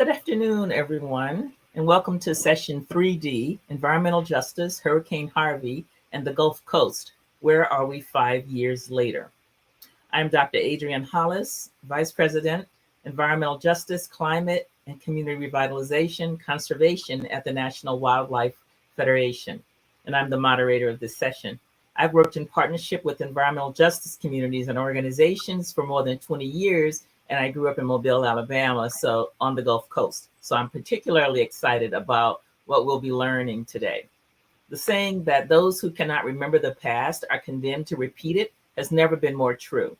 Good afternoon, everyone, and welcome to session 3D, Environmental Justice, Hurricane Harvey, and the Gulf Coast. Where are we 5 years later? I'm Dr. Adrienne Hollis, Vice President, Environmental Justice, Climate, and Community Revitalization, Conservation at the National Wildlife Federation, and I'm the moderator of this session. I've worked in partnership with environmental justice communities and organizations for more than 20 years, and I grew up in Mobile, Alabama, so on the Gulf Coast. So I'm particularly excited about what we'll be learning today. The saying that those who cannot remember the past are condemned to repeat it has never been more true.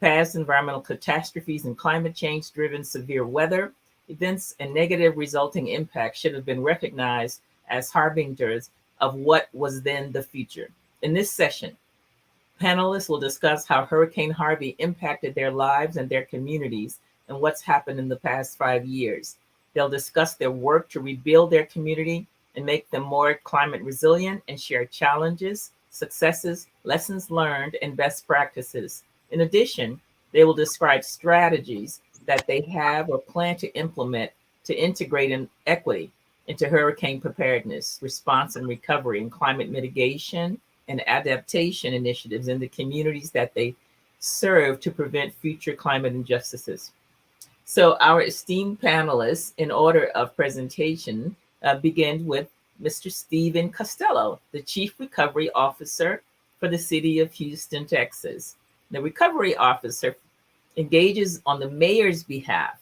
Past environmental catastrophes and climate change-driven severe weather events and negative resulting impacts should have been recognized as harbingers of what was then the future. In this session, panelists will discuss how Hurricane Harvey impacted their lives and their communities and what's happened in the past 5 years. They'll discuss their work to rebuild their community and make them more climate resilient and share challenges, successes, lessons learned, and best practices. In addition, they will describe strategies that they have or plan to implement to integrate equity into hurricane preparedness, response and recovery, and climate mitigation and adaptation initiatives in the communities that they serve to prevent future climate injustices. So our esteemed panelists, in order of presentation, begin with Mr. Stephen Costello, the Chief Recovery Officer for the City of Houston, Texas. The Recovery Officer engages on the mayor's behalf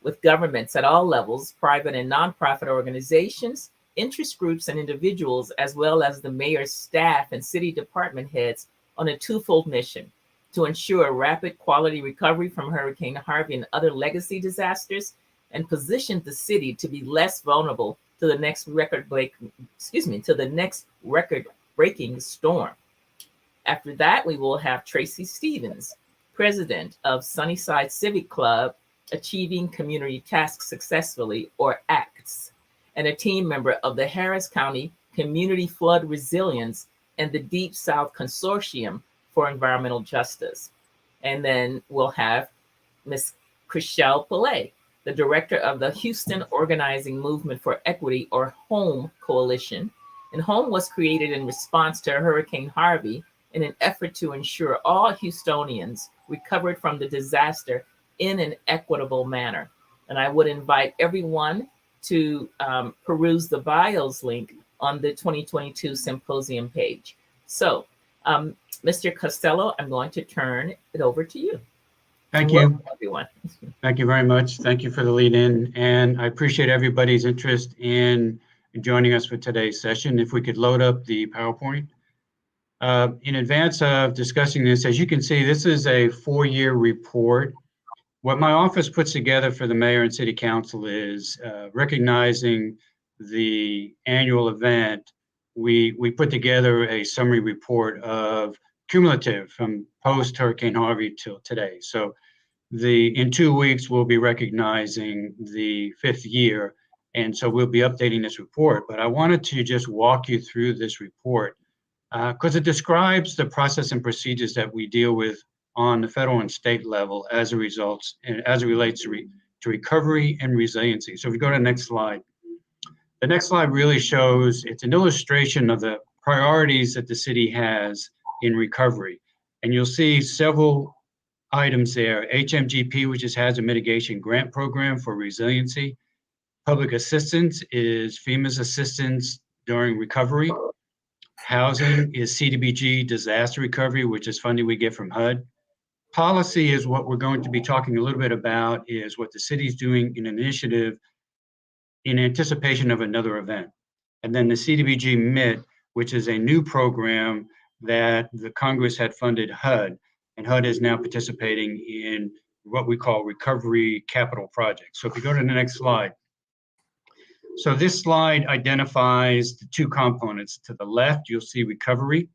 with governments at all levels, private and nonprofit organizations, interest groups and individuals, as well as the mayor's staff and city department heads on a twofold mission: to ensure rapid quality recovery from Hurricane Harvey and other legacy disasters, and position the city to be less vulnerable to the next record-breaking storm. After that, we will have Tracy Stephens, President of Sunnyside Civic Club, Achieving Community Tasks Successfully, or ACTS, and a team member of the Harris County Community Flood Resilience and the Deep South Consortium for Environmental Justice. And then we'll have Ms. Chrishelle Palay, the director of the Houston Organizing Movement for Equity, or HOME Coalition. And HOME was created in response to Hurricane Harvey in an effort to ensure all Houstonians recovered from the disaster in an equitable manner. And I would invite everyone to peruse the bios link on the 2022 symposium page. So, Mr. Costello, I'm going to turn it over to you. Thank you, everyone. Thank you very much. Thank you for the lead in, and I appreciate everybody's interest in joining us for today's session. If we could load up the PowerPoint. In advance of discussing this, as you can see, this is a 4-year report. What my office puts together for the mayor and city council is recognizing the annual event. We put together a summary report of cumulative from post Hurricane Harvey till today. So in 2 weeks, we'll be recognizing the 5th year. And so we'll be updating this report. But I wanted to just walk you through this report because it describes the process and procedures that we deal with on the federal and state level as it relates to recovery and resiliency. So if we go to the next slide. The next slide really shows, it's an illustration of the priorities that the city has in recovery. And you'll see several items there. HMGP, which is Hazard Mitigation Grant Program for resiliency. Public assistance is FEMA's assistance during recovery. Housing is CDBG disaster recovery, which is funding we get from HUD. Policy is what we're going to be talking a little bit about, is what the city's doing in an initiative in anticipation of another event. And then the CDBG MIT, which is a new program that the Congress had funded HUD, and HUD is now participating in what we call recovery capital projects. So if you go to the next slide. So this slide identifies the 2 components. To the left, you'll see recovery,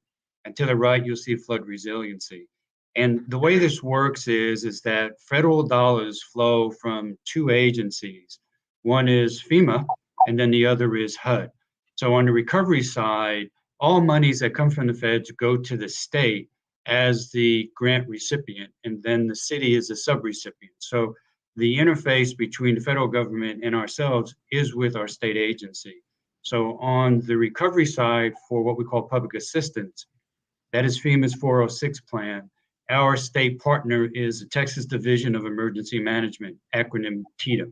and to the right, you'll see flood resiliency. And the way this works is that federal dollars flow from 2 agencies. One is FEMA, and then the other is HUD. So on the recovery side, all monies that come from the feds go to the state as the grant recipient, and then the city is the subrecipient. So the interface between the federal government and ourselves is with our state agency. So on the recovery side for what we call public assistance, that is FEMA's 406 plan. Our state partner is the Texas Division of Emergency Management, acronym TDEM.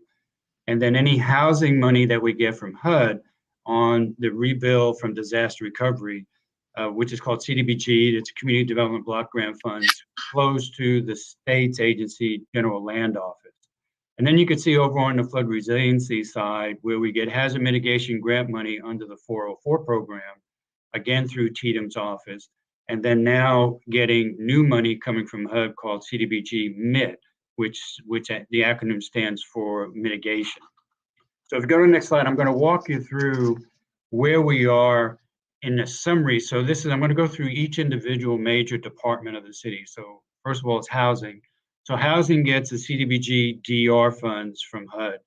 And then any housing money that we get from HUD on the rebuild from disaster recovery, which is called CDBG, it's Community Development Block Grant Funds, flows to the state's agency general land office. And then you can see over on the flood resiliency side where we get hazard mitigation grant money under the 404 program, again through TDEM's office, and then now getting new money coming from HUD called CDBG MIT, which the acronym stands for mitigation. So if you go to the next slide, I'm going to walk you through where we are in a summary. So I'm going to go through each individual major department of the city. So first of all, it's housing. So housing gets the CDBG DR funds from HUD.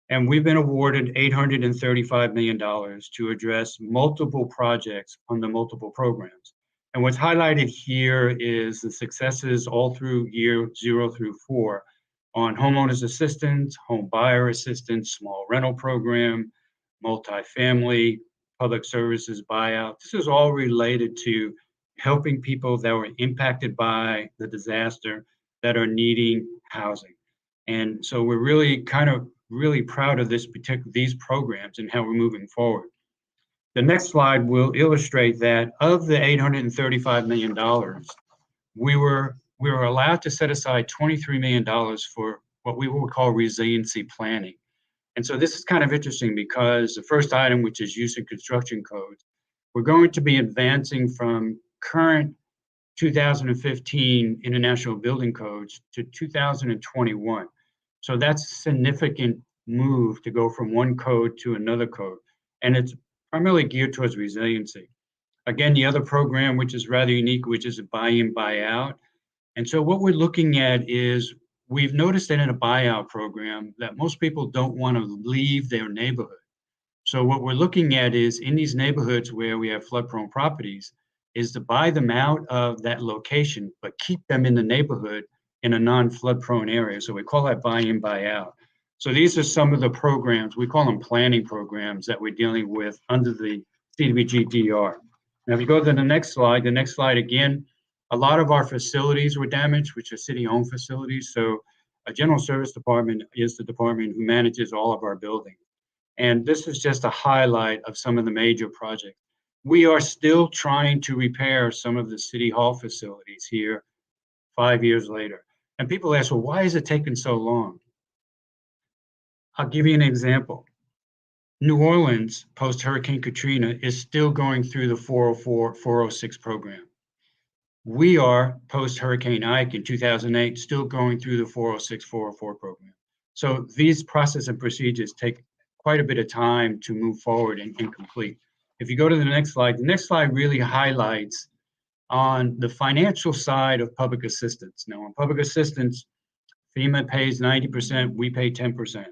And we've been awarded $835 million to address multiple projects on the multiple programs. And what's highlighted here is the successes all through year 0 through 4 on homeowners assistance, home buyer assistance, small rental program, multifamily, public services buyout. This is all related to helping people that were impacted by the disaster that are needing housing. And so we're really really proud of these programs and how we're moving forward. The next slide will illustrate that of the $835 million, we were allowed to set aside $23 million for what we would call resiliency planning. And so this is kind of interesting because the first item, which is use and construction codes, we're going to be advancing from current 2015 International Building Codes to 2021. So that's a significant move to go from one code to another code. And it's primarily geared towards resiliency. Again, the other program, which is rather unique, which is a buy-in, buy-out. And so what we're looking at is we've noticed that in a buyout program that most people don't want to leave their neighborhood. So what we're looking at is in these neighborhoods where we have flood-prone properties is to buy them out of that location, but keep them in the neighborhood in a non-flood prone area. So we call that buy-in, buy-out. So these are some of the programs, we call them planning programs that we're dealing with under the CDBG DR. Now, if you go to the next slide again, a lot of our facilities were damaged, which are city-owned facilities. So a general service department is the department who manages all of our buildings. And this is just a highlight of some of the major projects. We are still trying to repair some of the city hall facilities here 5 years later. And people ask, well, why is it taking so long? I'll give you an example. New Orleans, post-Hurricane Katrina, is still going through the 404, 406 program. We are, post-Hurricane Ike in 2008, still going through the 406, 404 program. So these processes and procedures take quite a bit of time to move forward and complete. If you go to the next slide really highlights on the financial side of public assistance. Now, on public assistance, FEMA pays 90%, we pay 10%.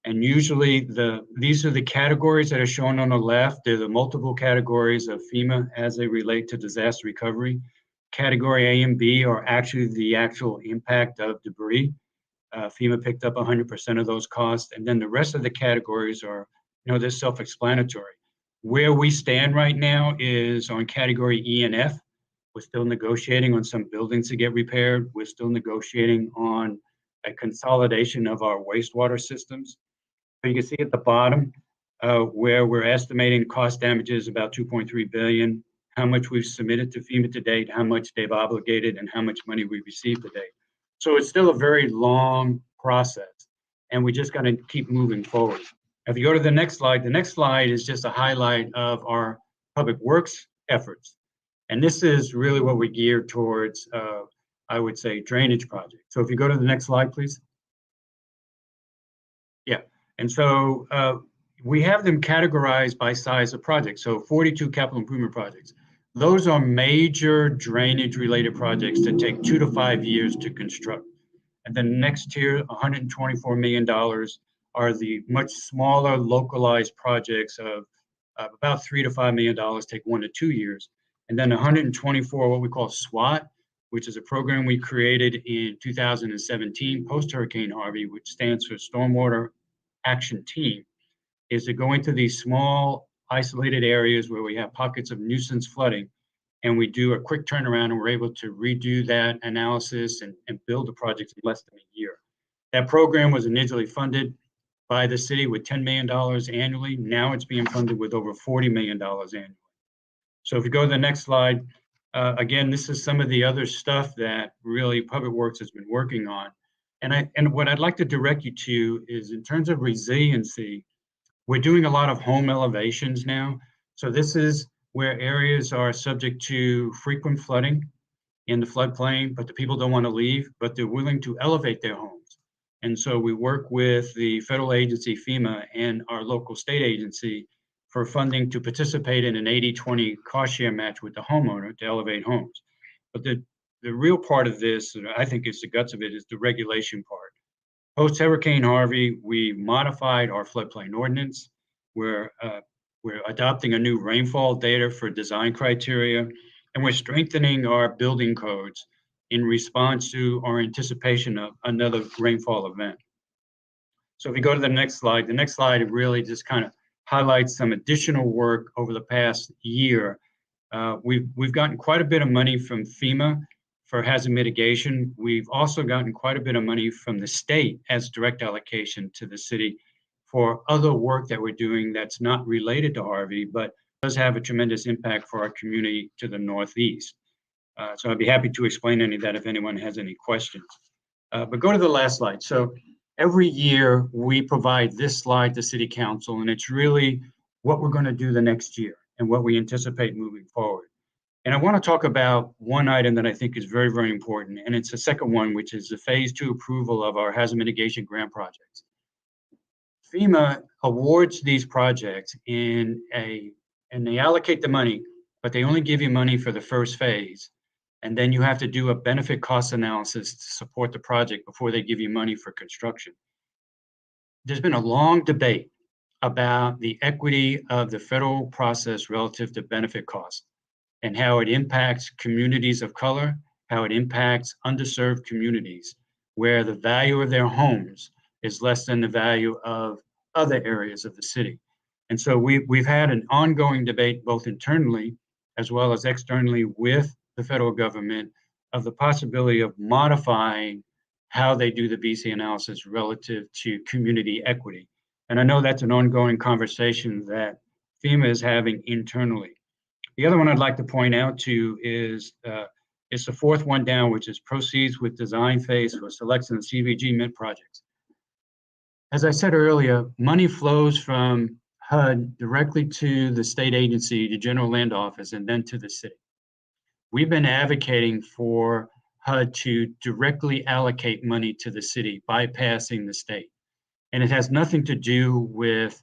And usually these are the categories that are shown on the left. They're the multiple categories of FEMA as they relate to disaster recovery. Category A and B are actually the actual impact of debris. FEMA picked up 100% of those costs. And then the rest of the categories are, they're self-explanatory. Where we stand right now is on category E and F. We're still negotiating on some buildings to get repaired. We're still negotiating on a consolidation of our wastewater systems. So you can see at the bottom where we're estimating cost damages about $2.3 billion, how much we've submitted to FEMA to date, how much they've obligated, and how much money we received to date. So it's still a very long process, and we just got to keep moving forward. If you go to the next slide is just a highlight of our public works efforts. And this is really what we geared towards, I would say, drainage projects. So if you go to the next slide, please. Yeah, and so we have them categorized by size of project. So 42 capital improvement projects. Those are major drainage related projects that take 2 to 5 years to construct. And then next tier, $124 million are the much smaller localized projects of about $3 to $5 million, take 1 to 2 years. And then 124, what we call SWAT, which is a program we created in 2017 post-Hurricane Harvey, which stands for Stormwater Action Team, is to go into these small isolated areas where we have pockets of nuisance flooding, and we do a quick turnaround, and we're able to redo that analysis and build the project in less than a year. That program was initially funded by the city with $10 million annually. Now it's being funded with over $40 million annually. So if you go to the next slide, again, this is some of the other stuff that really Public Works has been working on. And what I'd like to direct you to is, in terms of resiliency, we're doing a lot of home elevations now. So this is where areas are subject to frequent flooding in the floodplain, but the people don't want to leave, but they're willing to elevate their homes. And so we work with the federal agency, FEMA, and our local state agency for funding to participate in an 80-20 cost share match with the homeowner to elevate homes. But the real part of this, I think is the guts of it, is the regulation part. Post-Hurricane Harvey, we modified our floodplain ordinance. We're adopting a new rainfall data for design criteria, and we're strengthening our building codes in response to our anticipation of another rainfall event. So if we go to the next slide really just kind of highlights some additional work over the past year. We've gotten quite a bit of money from FEMA for hazard mitigation. We've also gotten quite a bit of money from the state as direct allocation to the city for other work that we're doing that's not related to Harvey, but does have a tremendous impact for our community to the northeast. So I'd be happy to explain any of that if anyone has any questions. But go to the last slide. So every year we provide this slide to City Council, and it's really what we're going to do the next year and what we anticipate moving forward. And I want to talk about one item that I think is very, very important, and it's the second one, which is the phase 2 approval of our hazard mitigation grant projects. FEMA awards these projects and they allocate the money, but they only give you money for the first phase. And then you have to do a benefit cost analysis to support the project before they give you money for construction. There's been a long debate about the equity of the federal process relative to benefit cost and how it impacts communities of color, how it impacts underserved communities where the value of their homes is less than the value of other areas of the city. And so we've had an ongoing debate both internally as well as externally with the federal government of the possibility of modifying how they do the BC analysis relative to community equity. And I know that's an ongoing conversation that FEMA is having internally. The other one I'd like to point out to is the fourth one down, which is proceeds with design phase for selection of CVG mint projects. As I said earlier, money flows from HUD directly to the state agency, the General Land Office, and then to the city. We've been advocating for HUD to directly allocate money to the city, bypassing the state. And it has nothing to do with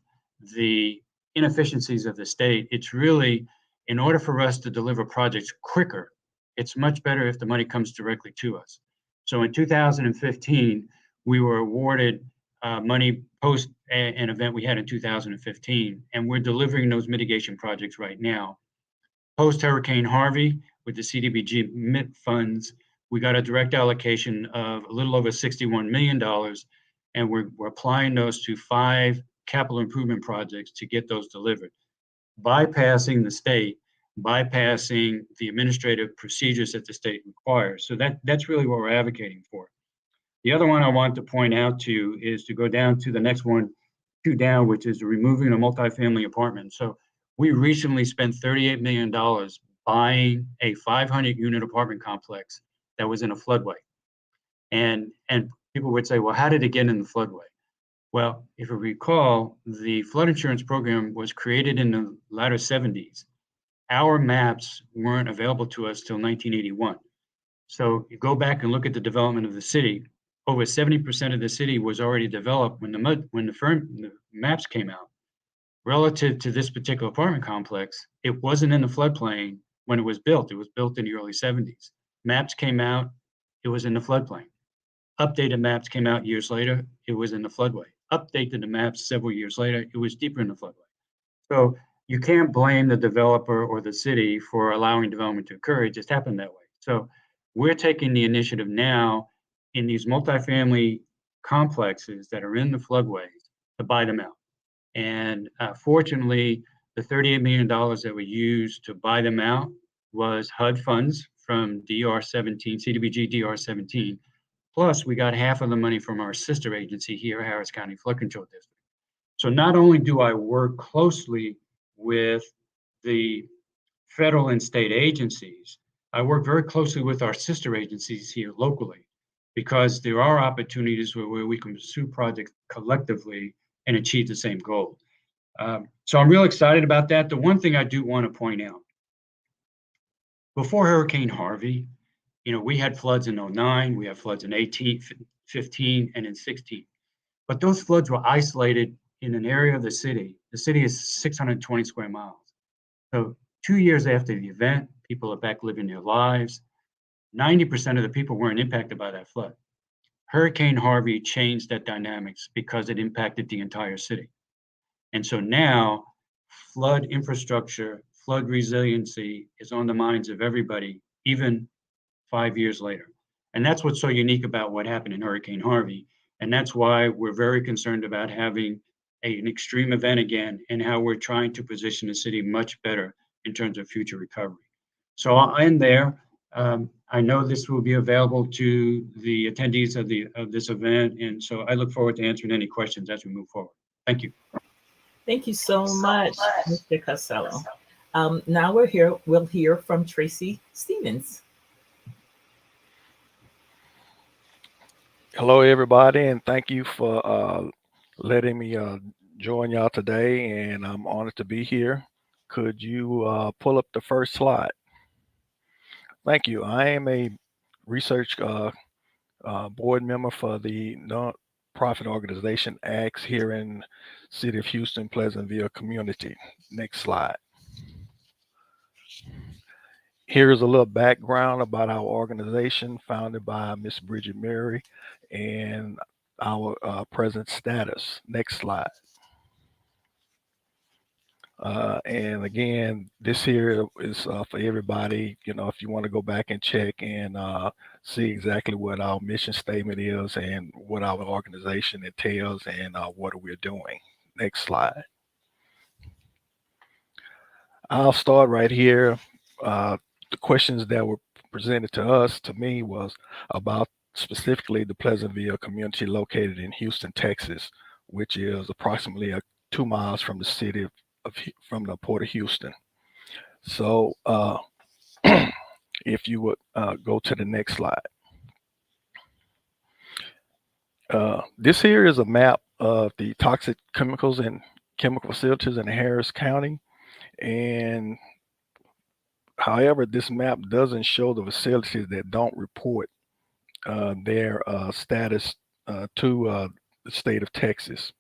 the inefficiencies of the state. It's really, in order for us to deliver projects quicker, it's much better if the money comes directly to us. So in 2015, we were awarded money post an event we had in 2015, and we're delivering those mitigation projects right now. Post Hurricane Harvey, with the CDBG MIT funds, we got a direct allocation of a little over $61 million, and we're applying those to 5 capital improvement projects to get those delivered, bypassing the state, bypassing the administrative procedures that the state requires. So that's really what we're advocating for. The other one I want to point out to is to go down to the next one, 2 down, which is removing a multifamily apartment. So we recently spent $38 million buying a 500-unit apartment complex that was in a floodway. And people would say, well, how did it get in the floodway? Well, if you recall, the flood insurance program was created in the latter 70s. Our maps weren't available to us till 1981. So you go back and look at the development of the city. Over 70% of the city was already developed when the maps came out. Relative to this particular apartment complex, it wasn't in the floodplain when it was built. It was built in the early 70s. Maps came out, it was in the floodplain. Updated maps came out years later, it was in the floodway. Updated the maps several years later, it was deeper in the floodway. So you can't blame the developer or the city for allowing development to occur. It just happened that way. So We're taking the initiative now in these multifamily complexes that are in the floodways to buy them out. And fortunately, the $38 million that we used to buy them out was HUD funds from DR17, CDBG DR17. Plus, we got half of the money from our sister agency here, Harris County Flood Control District. So not only do I work closely with the federal and state agencies, I work very closely with our sister agencies here locally, because there are opportunities where we can pursue projects collectively and achieve the same goal. So I'm real excited about that. The one thing I do want to point out, before Hurricane Harvey, we had floods in 09, we had floods in 18, 15, and in 16. But those floods were isolated in an area of the city. The city is 620 square miles. So 2 years after the event, people are back living their lives. 90% of the people weren't impacted by that flood. Hurricane Harvey changed that dynamics because it impacted the entire city. And so now flood infrastructure, flood resiliency is on the minds of everybody, even 5 years later. And that's what's so unique about what happened in Hurricane Harvey. And that's why we're very concerned about having an extreme event again, and how we're trying to position the city much better in terms of future recovery. So I'll end there. I know this will be available to the attendees of this event, and so I look forward to answering any questions as we move forward. Thank you. Thank you so much, Mr. Costello. Now we'll hear from Tracy Stephens. Hello, everybody, and thank you for letting me join y'all today, and I'm honored to be here. Could you pull up the first slide? Thank you. I am a research board member for the nonprofit organization ACTS here in City of Houston, Pleasantville community. Next slide. Here's a little background about our organization, founded by Miss Bridget Mary, and our present status. Next slide. And again, this here is for everybody. If you want to go back and check and see exactly what our mission statement is and what our organization entails and what we're doing. Next slide. I'll start right here. The questions that were presented to me was about specifically the Pleasantville community located in Houston, Texas, which is approximately 2 miles from the city from the Port of Houston. So if you would go to the next slide. This here is a map of the toxic chemicals and chemical facilities in Harris County. And however, this map doesn't show the facilities that don't report their status to the state of Texas.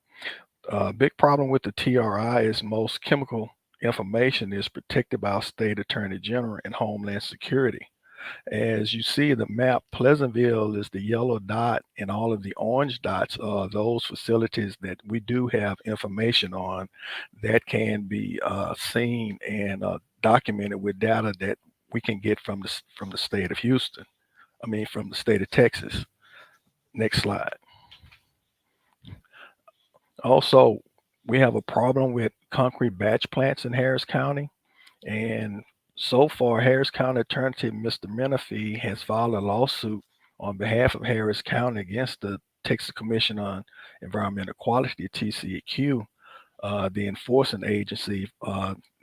Big problem with the TRI is most chemical information is protected by our state attorney general and Homeland Security. As you see the map, Pleasantville is the yellow dot, and all of the orange dots are those facilities that we do have information on that can be seen and documented with data that we can get from the state of Houston. From the state of Texas. Next slide. Also, we have a problem with concrete batch plants in Harris County. And so far, Harris County Attorney Mr. Menifee has filed a lawsuit on behalf of Harris County against the Texas Commission on Environmental Quality, TCEQ, the enforcing agency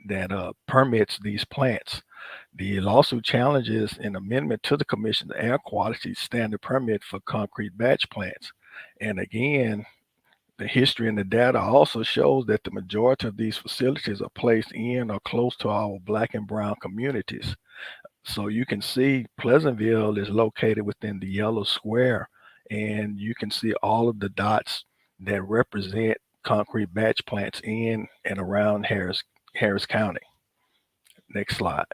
that permits these plants. The lawsuit challenges an amendment to the Commission's air quality standard permit for concrete batch plants. And again, the history and the data also shows that the majority of these facilities are placed in or close to our Black and brown communities. So you can see Pleasantville is located within the yellow square, and you can see all of the dots that represent concrete batch plants in and around Harris County. Next slide.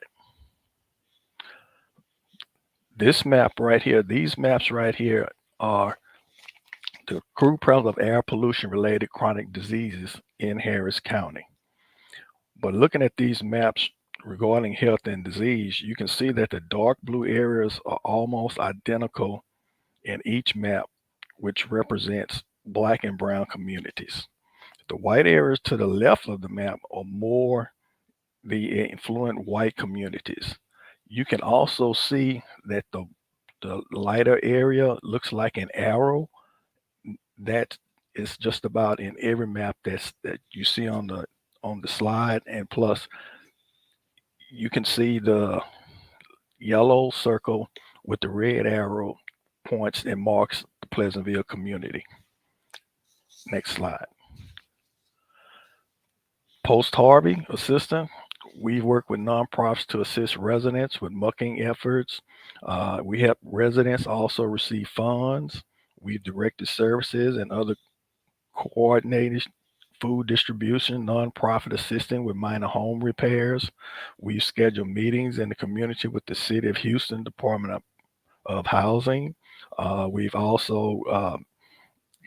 This map right here, these maps right here are the crude prevalence of air pollution related chronic diseases in Harris County. But looking at these maps regarding health and disease, you can see that the dark blue areas are almost identical in each map, which represents Black and brown communities. The white areas to the left of the map are more the affluent white communities. You can also see that the lighter area looks like an arrow. That is just about in every map that you see on the slide, and plus you can see the yellow circle with the red arrow points and marks the Pleasantville community. Next slide. Post Harvey assistant. We work with nonprofits to assist residents with mucking efforts. We help residents also receive funds. We've directed services and other coordinated food distribution, nonprofit assisting with minor home repairs. We've scheduled meetings in the community with the City of Houston Department of Housing. We've also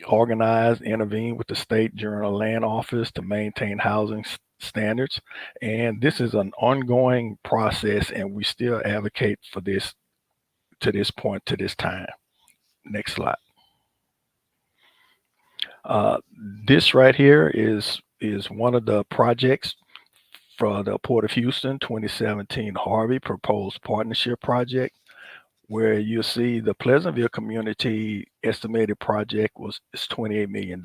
organized, intervened with the State Journal Land Office to maintain housing standards. And this is an ongoing process, and we still advocate for this to this point, to this time. Next slide. This right here is one of the projects for the Port of Houston 2017 Harvey Proposed Partnership Project, where you'll see the Pleasantville community estimated project is $28 million.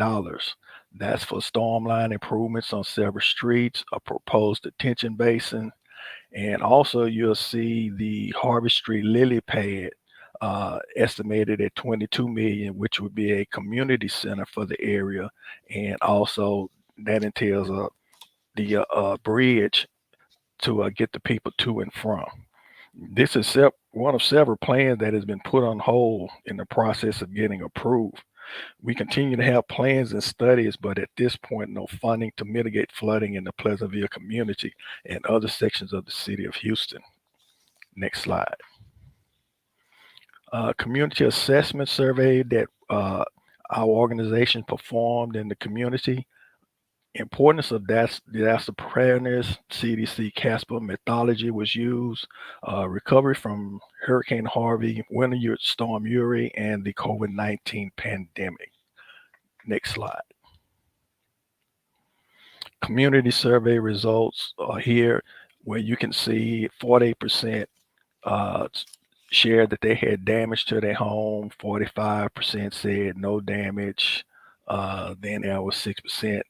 That's for stormline improvements on several streets, a proposed detention basin, and also you'll see the Harvey Street lily pad estimated at $22 million, which would be a community center for the area, and also that entails the bridge to get the people to and from. This is one of several plans that has been put on hold in the process of getting approved. We continue to have plans and studies, but at this point, no funding to mitigate flooding in the Pleasantville community and other sections of the City of Houston. Next slide. Community assessment survey that our organization performed in the community. Importance of disaster preparedness, CDC CASPA methodology was used, recovery from Hurricane Harvey, Winter Storm Uri, and the COVID-19 pandemic. Next slide. Community survey results are here, where you can see 48% shared that they had damage to their home, 45% said no damage, then there was 6%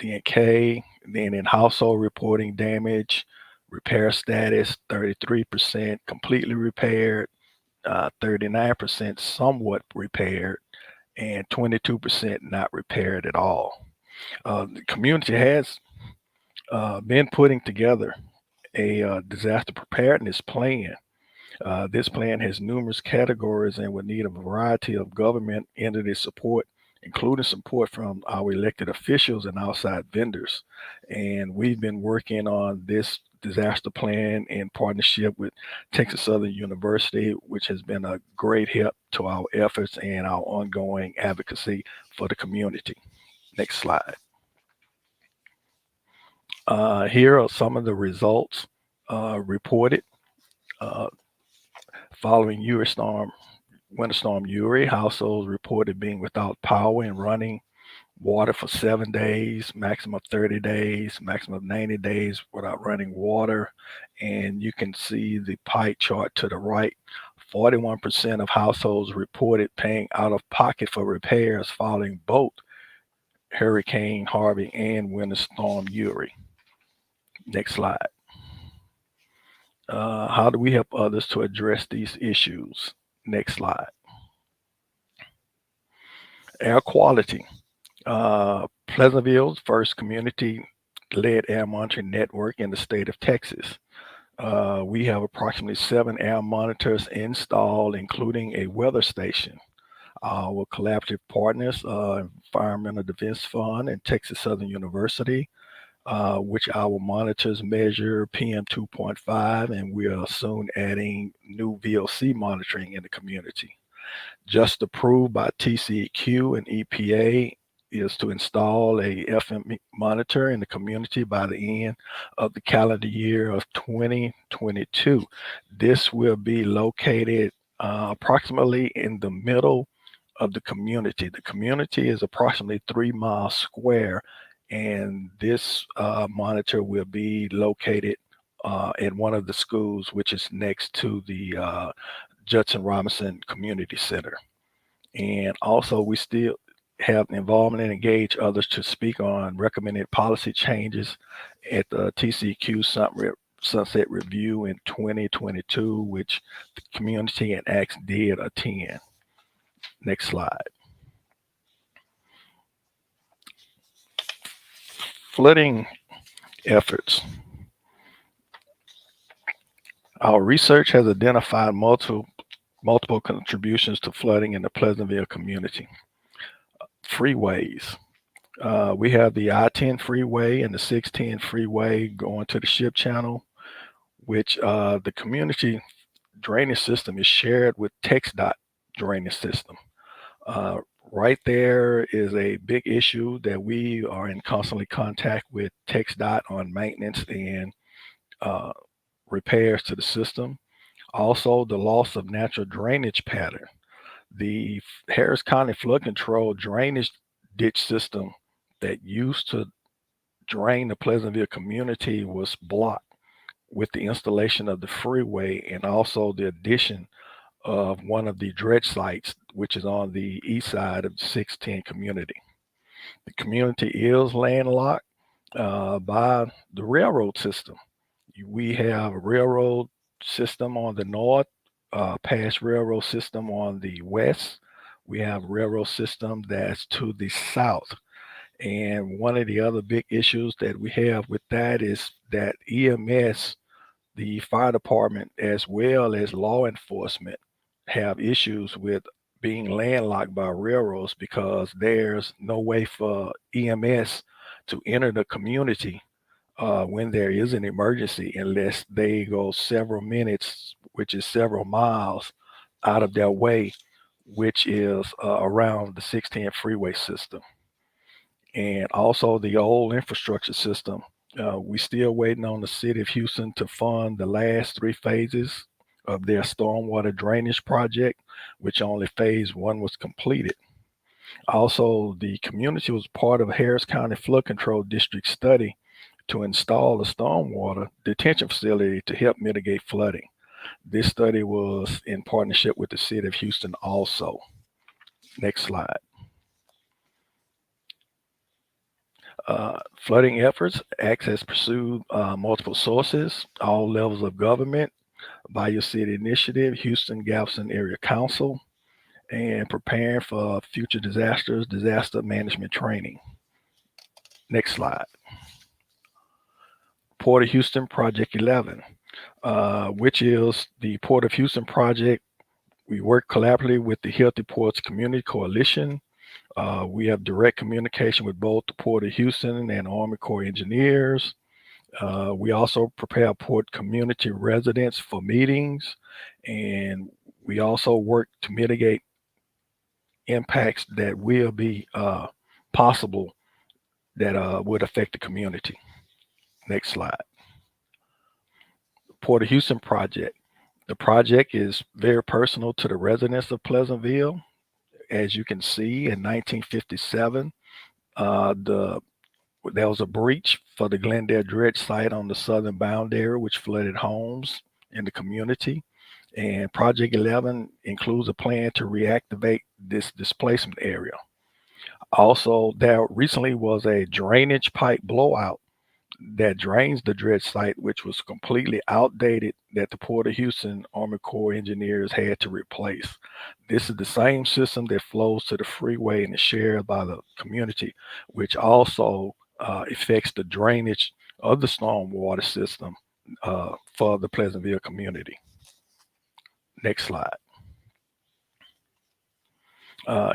DNK, then in household reporting damage, repair status, 33% completely repaired, 39% somewhat repaired, and 22% not repaired at all. The community has been putting together a disaster preparedness plan. This plan has numerous categories and would need a variety of government entity support, including support from our elected officials and outside vendors. And we've been working on this disaster plan in partnership with Texas Southern University, which has been a great help to our efforts and our ongoing advocacy for the community. Next slide. Here are some of the results reported following Winter Storm Uri. Households reported being without power and running water for 7 days, maximum of 30 days, maximum of 90 days without running water. And you can see the pie chart to the right. 41% of households reported paying out of pocket for repairs following both Hurricane Harvey and Winter Storm Uri. Next slide. How do we help others to address these issues? Next slide. Air quality. Pleasantville's first community-led air monitoring network in the state of Texas. We have approximately 7 air monitors installed, including a weather station. Our collaborative partners, Environmental Defense Fund and Texas Southern University, which our monitors measure PM 2.5, and we are soon adding new VOC monitoring in the community. Just approved by TCEQ and EPA is to install a FM monitor in the community by the end of the calendar year of 2022. This will be located approximately in the middle of the community. The community is approximately 3 miles square, and this monitor will be located in one of the schools, which is next to the Judson Robinson Community Center. And also, we still have involvement and engage others to speak on recommended policy changes at the TCQ Sunset Review in 2022, which the community and ACTS did attend. Next slide. Flooding efforts. Our research has identified multiple contributions to flooding in the Pleasantville community. Freeways. We have the I-10 freeway and the 610 freeway going to the ship channel, which the community drainage system is shared with TxDOT drainage system. Right there is a big issue that we are in constantly contact with TxDOT on maintenance and repairs to the system. Also, the loss of natural drainage pattern. The Harris County flood control drainage ditch system that used to drain the Pleasantville community was blocked with the installation of the freeway and also the addition of one of the dredge sites, which is on the east side of the 610 community. The community is landlocked by the railroad system. We have a railroad system on the north, past railroad system on the west. We have a railroad system that's to the south. And one of the other big issues that we have with that is that EMS, the fire department, as well as law enforcement, have issues with being landlocked by railroads because there's no way for EMS to enter the community when there is an emergency unless they go several minutes, which is several miles out of their way, which is around the 610 freeway system. And also the old infrastructure system. We still waiting on the city of Houston to fund the last 3 phases of their stormwater drainage project, which only phase 1 was completed. Also, the community was part of Harris County Flood Control District study to install a stormwater detention facility to help mitigate flooding. This study was in partnership with the city of Houston also. Next slide. Flooding efforts. ACTS has pursued multiple sources, all levels of government, Bayou City Initiative, Houston Galveston Area Council, and preparing for future disasters, disaster management training. Next slide. Port of Houston Project 11, which is the Port of Houston project. We work collaboratively with the Healthy Ports Community Coalition. We have direct communication with both the Port of Houston and Army Corps engineers. We also prepare port community residents for meetings, and we also work to mitigate impacts that will be possible that would affect the community. Next slide. Port of Houston project. The project is very personal to the residents of Pleasantville. As you can see, in 1957, there was a breach for the Glendale dredge site on the southern boundary, which flooded homes in the community. And Project 11 includes a plan to reactivate this displacement area. Also, there recently was a drainage pipe blowout that drains the dredge site, which was completely outdated, that the Port of Houston Army Corps engineers had to replace. This is the same system that flows to the freeway and is shared by the community, which also affects the drainage of the stormwater system for the Pleasantville community. Next slide.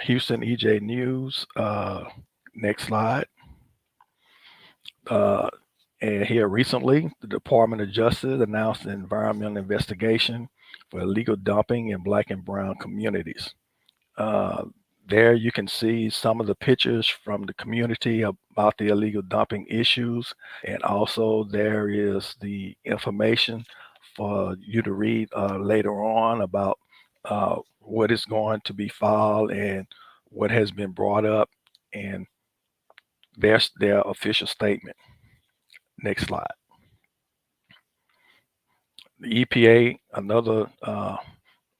Houston EJ News. Next slide. And here recently, the Department of Justice announced an environmental investigation for illegal dumping in Black and brown communities. there you can see some of the pictures from the community about the illegal dumping issues. And also there is the information for you to read later on about what is going to be filed and what has been brought up, and there's their official statement. Next slide. The EPA, another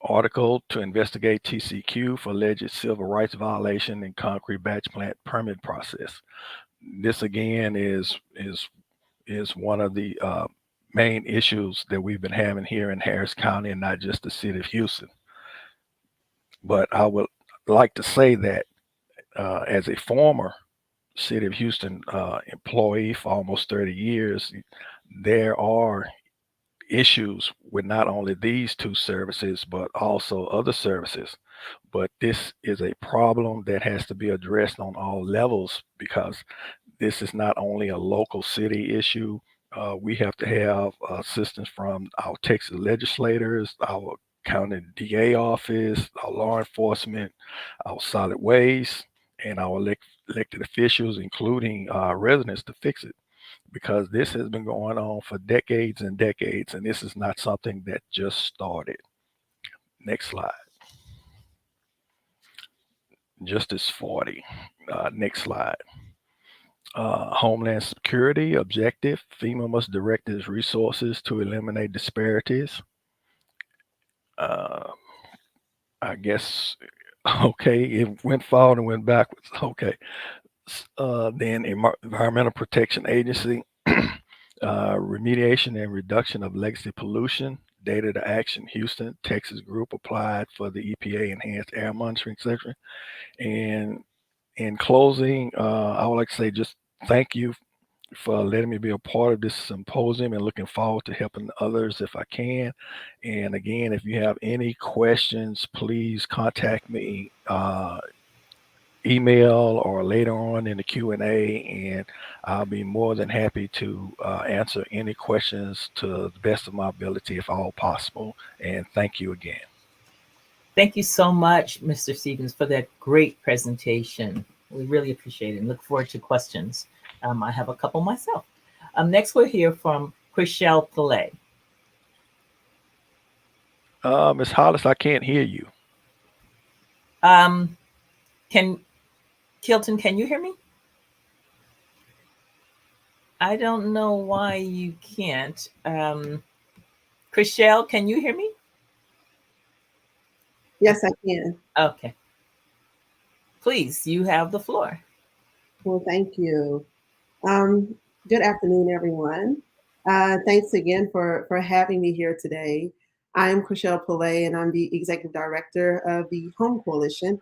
article to investigate TCQ for alleged civil rights violation in concrete batch plant permit process. This again is one of the main issues that we've been having here in Harris County, and not just the city of Houston. But I would like to say that as a former city of Houston employee for almost 30 years, there are issues with not only these two services, but also other services. But this is a problem that has to be addressed on all levels, because this is not only a local city issue. We have to have assistance from our Texas legislators, our county DA office, our law enforcement, our solid waste, and our elected officials, including residents, to fix it, because this has been going on for decades and decades, and this is not something that just started. Next slide. Justice 40. Next slide. Homeland Security objective: FEMA must direct its resources to eliminate disparities. I guess, okay, it went forward and went backwards. Okay. Then Environmental Protection Agency, remediation and reduction of legacy pollution, Data to Action Houston, Texas group applied for the EPA Enhanced Air Monitoring Section. And in closing, I would like to say just thank you for letting me be a part of this symposium, and looking forward to helping others if I can. And again, if you have any questions, please contact me, email or later on in the Q&A, and I'll be more than happy to answer any questions to the best of my ability if all possible. And thank you again. Thank you so much, Mr. Stephens, for that great presentation. We really appreciate it and look forward to questions. I have a couple myself. Next, we'll hear from Chrishelle Palay. Ms. Hollis, I can't hear you. Hilton, can you hear me? I don't know why you can't. Chrishelle, can you hear me? Yes, I can. Okay. Please, you have the floor. Well, thank you. Good afternoon, everyone. Thanks again for having me here today. I'm Chrishelle Palay, and I'm the Executive Director of the Home Coalition.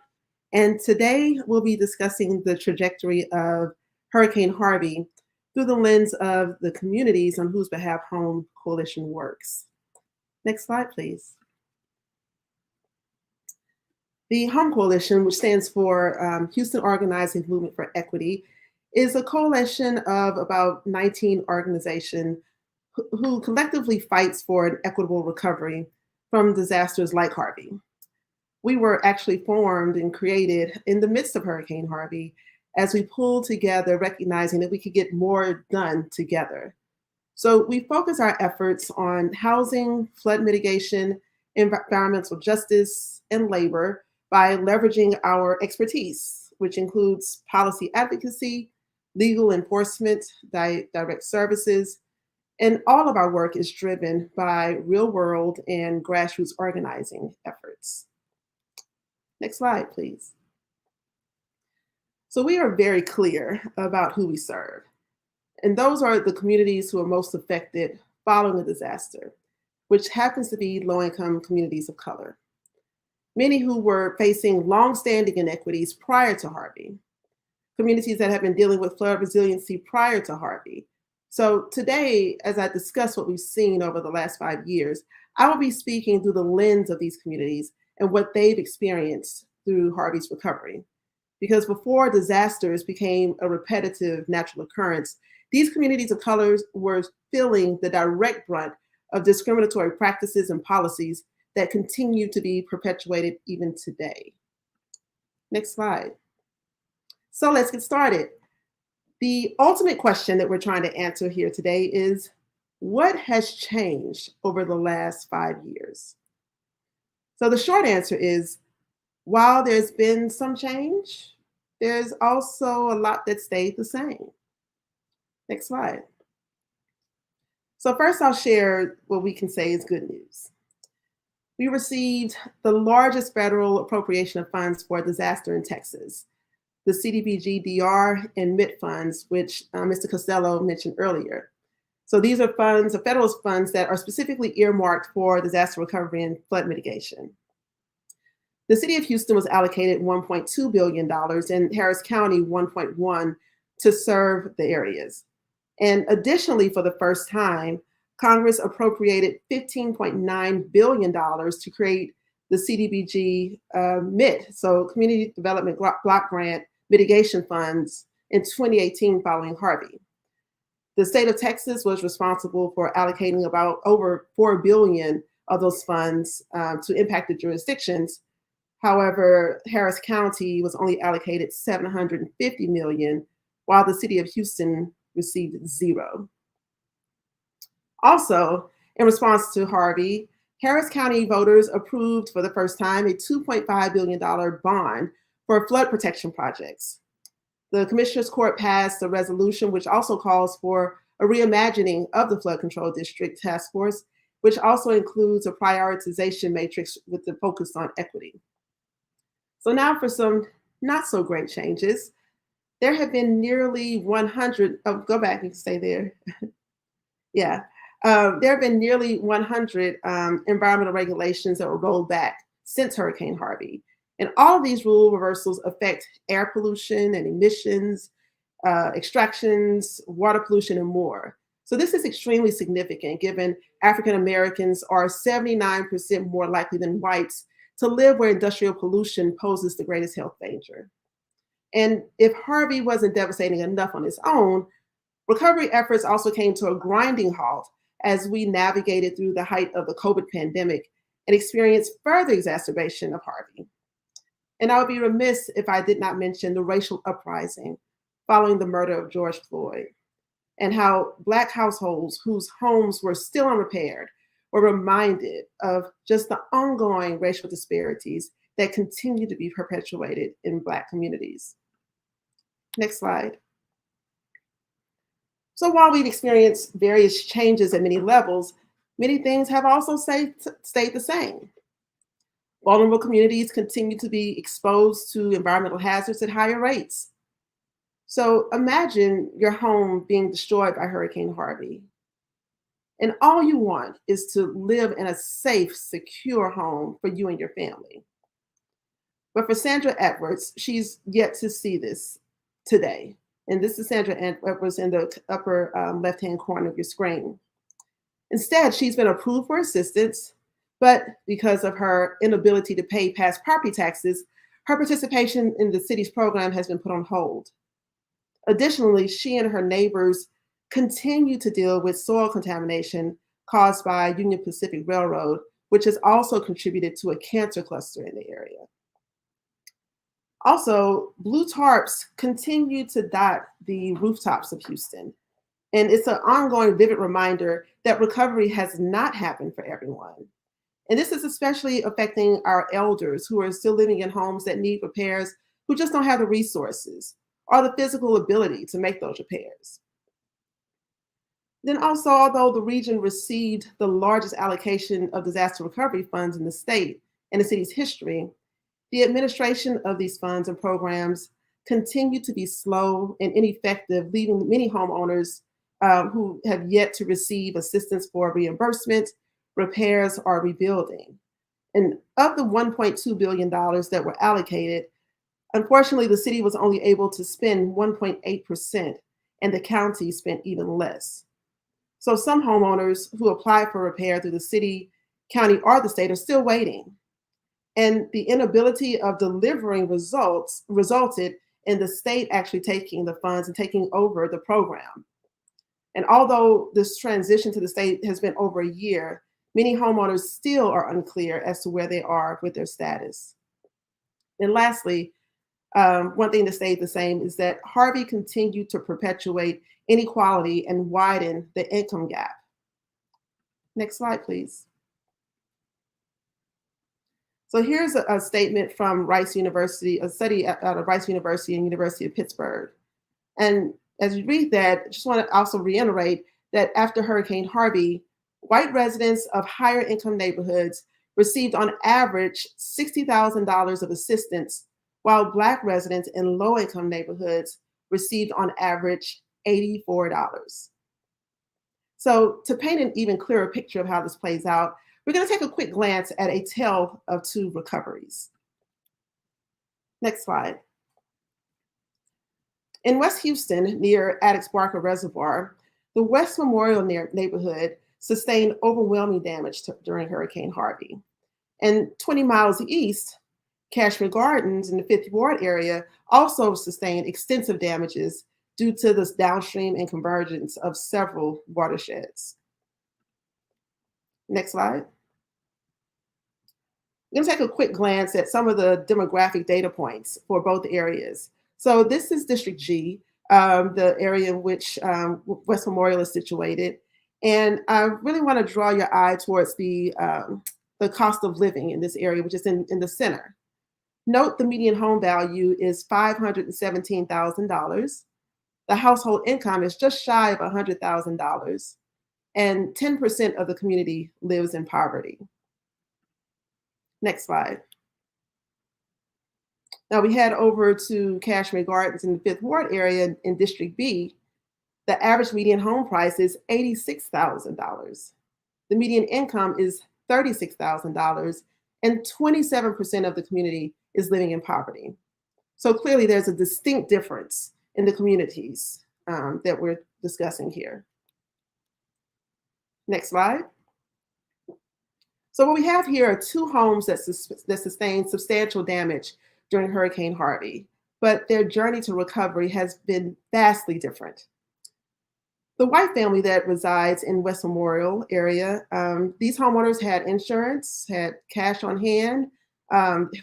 And today we'll be discussing the trajectory of Hurricane Harvey through the lens of the communities on whose behalf Home Coalition works. Next slide, please. The Home Coalition, which stands for Houston Organizing Movement for Equity, is a coalition of about 19 organizations who collectively fights for an equitable recovery from disasters like Harvey. We were actually formed and created in the midst of Hurricane Harvey as we pulled together, recognizing that we could get more done together. So we focus our efforts on housing, flood mitigation, environmental justice, and labor by leveraging our expertise, which includes policy advocacy, legal enforcement, direct services, and all of our work is driven by real-world and grassroots organizing efforts. Next slide, please. So we are very clear about who we serve, and those are the communities who are most affected following a disaster, which happens to be low-income communities of color, many who were facing long-standing inequities prior to Harvey, communities that have been dealing with flood resiliency prior to Harvey. So today, as I discuss what we've seen over the last 5 years, I will be speaking through the lens of these communities and what they've experienced through Harvey's recovery. Because before disasters became a repetitive natural occurrence, these communities of color were feeling the direct brunt of discriminatory practices and policies that continue to be perpetuated even today. Next slide. So let's get started. The ultimate question that we're trying to answer here today is, what has changed over the last 5 years? So the short answer is, while there's been some change, there's also a lot that stayed the same. Next slide. So first I'll share what we can say is good news. We received the largest federal appropriation of funds for disaster in Texas, the CDBG DR and MIT funds, which Mr. Costello mentioned earlier. So these are funds, the federal funds that are specifically earmarked for disaster recovery and flood mitigation. The city of Houston was allocated $1.2 billion and Harris County $1.1 billion to serve the areas. And additionally, for the first time, Congress appropriated $15.9 billion to create the CDBG MIT, so Community Development Block Grant Mitigation Funds, in 2018 following Harvey. The state of Texas was responsible for allocating about over $4 billion of those funds to impacted jurisdictions. However, Harris County was only allocated $750 million, while the city of Houston received $0. Also, in response to Harvey, Harris County voters approved for the first time a $2.5 billion bond for flood protection projects. The Commissioners Court passed a resolution which also calls for a reimagining of the Flood Control District Task Force, which also includes a prioritization matrix with the focus on equity. So now for some not so great changes. There have been nearly 100, go back, you can stay there. Yeah. There have been nearly 100 environmental regulations that were rolled back since Hurricane Harvey. And all of these rule reversals affect air pollution and emissions, extractions, water pollution, and more. So this is extremely significant given African Americans are 79% more likely than whites to live where industrial pollution poses the greatest health danger. And if Harvey wasn't devastating enough on its own, recovery efforts also came to a grinding halt as we navigated through the height of the COVID pandemic and experienced further exacerbation of Harvey. And I would be remiss if I did not mention the racial uprising following the murder of George Floyd, and how Black households whose homes were still unrepaired were reminded of just the ongoing racial disparities that continue to be perpetuated in Black communities. Next slide. So while we've experienced various changes at many levels, many things have also stayed the same. Vulnerable communities continue to be exposed to environmental hazards at higher rates. So imagine your home being destroyed by Hurricane Harvey. And all you want is to live in a safe, secure home for you and your family. But for Sandra Edwards, she's yet to see this today. And this is Sandra Edwards in the upper left-hand corner of your screen. Instead, she's been approved for assistance, but because of her inability to pay past property taxes, her participation in the city's program has been put on hold. Additionally, she and her neighbors continue to deal with soil contamination caused by Union Pacific Railroad, which has also contributed to a cancer cluster in the area. Also, blue tarps continue to dot the rooftops of Houston. And it's an ongoing vivid reminder that recovery has not happened for everyone. And this is especially affecting our elders who are still living in homes that need repairs, who just don't have the resources or the physical ability to make those repairs. Then also, although the region received the largest allocation of disaster recovery funds in the state and the city's history, the administration of these funds and programs continue to be slow and ineffective, leaving many homeowners who have yet to receive assistance for reimbursement, repairs, or rebuilding. And of the $1.2 billion that were allocated, unfortunately, the city was only able to spend 1.8%, and the county spent even less. So some homeowners who applied for repair through the city, county, or the state are still waiting. And the inability of delivering results resulted in the state actually taking the funds and taking over the program. And although this transition to the state has been over a year, many homeowners still are unclear as to where they are with their status. And lastly, one thing that stayed the same is that Harvey continued to perpetuate inequality and widen the income gap. Next slide, please. So here's a statement from Rice University, a study out of Rice University and University of Pittsburgh. And as you read that, I just want to also reiterate that after Hurricane Harvey, white residents of higher income neighborhoods received on average $60,000 of assistance, while Black residents in low income neighborhoods received on average $84. So to paint an even clearer picture of how this plays out, we're going to take a quick glance at a tale of two recoveries. Next slide. In West Houston, near Addicks Barker Reservoir, the West Memorial neighborhood sustained overwhelming damage during Hurricane Harvey. And 20 miles east, Cashmere Gardens in the Fifth Ward area also sustained extensive damages due to this downstream and convergence of several watersheds. Next slide. I'm going to take a quick glance at some of the demographic data points for both areas. So this is District G, the area in which West Memorial is situated. And I really want to draw your eye towards the cost of living in this area, which is in the center. Note the median home value is $517,000. The household income is just shy of $100,000. And 10% of the community lives in poverty. Next slide. Now we head over to Cashmere Gardens in the Fifth Ward area in District B. The average median home price is $86,000. The median income is $36,000, and 27% of the community is living in poverty. So clearly there's a distinct difference in the communities that we're discussing here. Next slide. So what we have here are two homes that sustained substantial damage during Hurricane Harvey, but their journey to recovery has been vastly different. The white family that resides in West Memorial area, these homeowners had insurance, had cash on hand,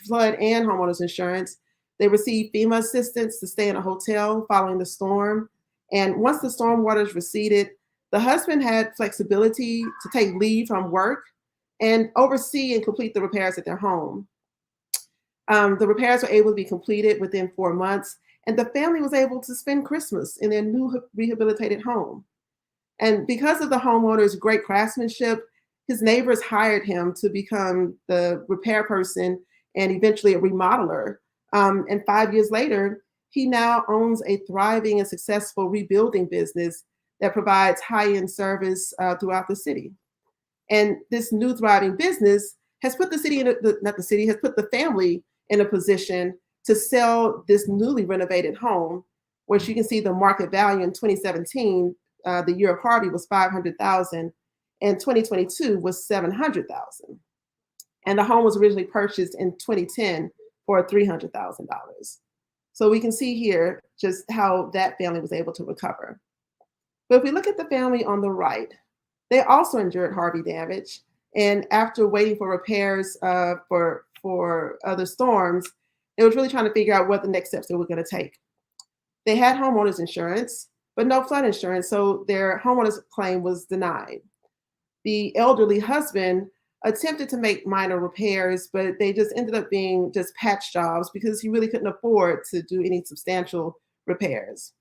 flood and homeowners insurance. They received FEMA assistance to stay in a hotel following the storm. And once the storm waters receded, the husband had flexibility to take leave from work and oversee and complete the repairs at their home. The repairs were able to be completed within 4 months, and the family was able to spend Christmas in their new rehabilitated home. And because of the homeowner's great craftsmanship, his neighbors hired him to become the repair person and eventually a remodeler. And 5 years later, he now owns a thriving and successful rebuilding business that provides high-end service throughout the city. And this new thriving business has put the city has put the family in a position to sell this newly renovated home, which you can see the market value in 2017, the year of Harvey, was $500,000, and 2022 was $700,000. And the home was originally purchased in 2010 for $300,000. So we can see here just how that family was able to recover. But if we look at the family on the right, they also endured Harvey damage. And after waiting for repairs for other storms, they were really trying to figure out what the next steps they were going to take. They had homeowners insurance, but no flood insurance, so their homeowners claim was denied. The elderly husband attempted to make minor repairs, but they just ended up being just patch jobs because he really couldn't afford to do any substantial repairs.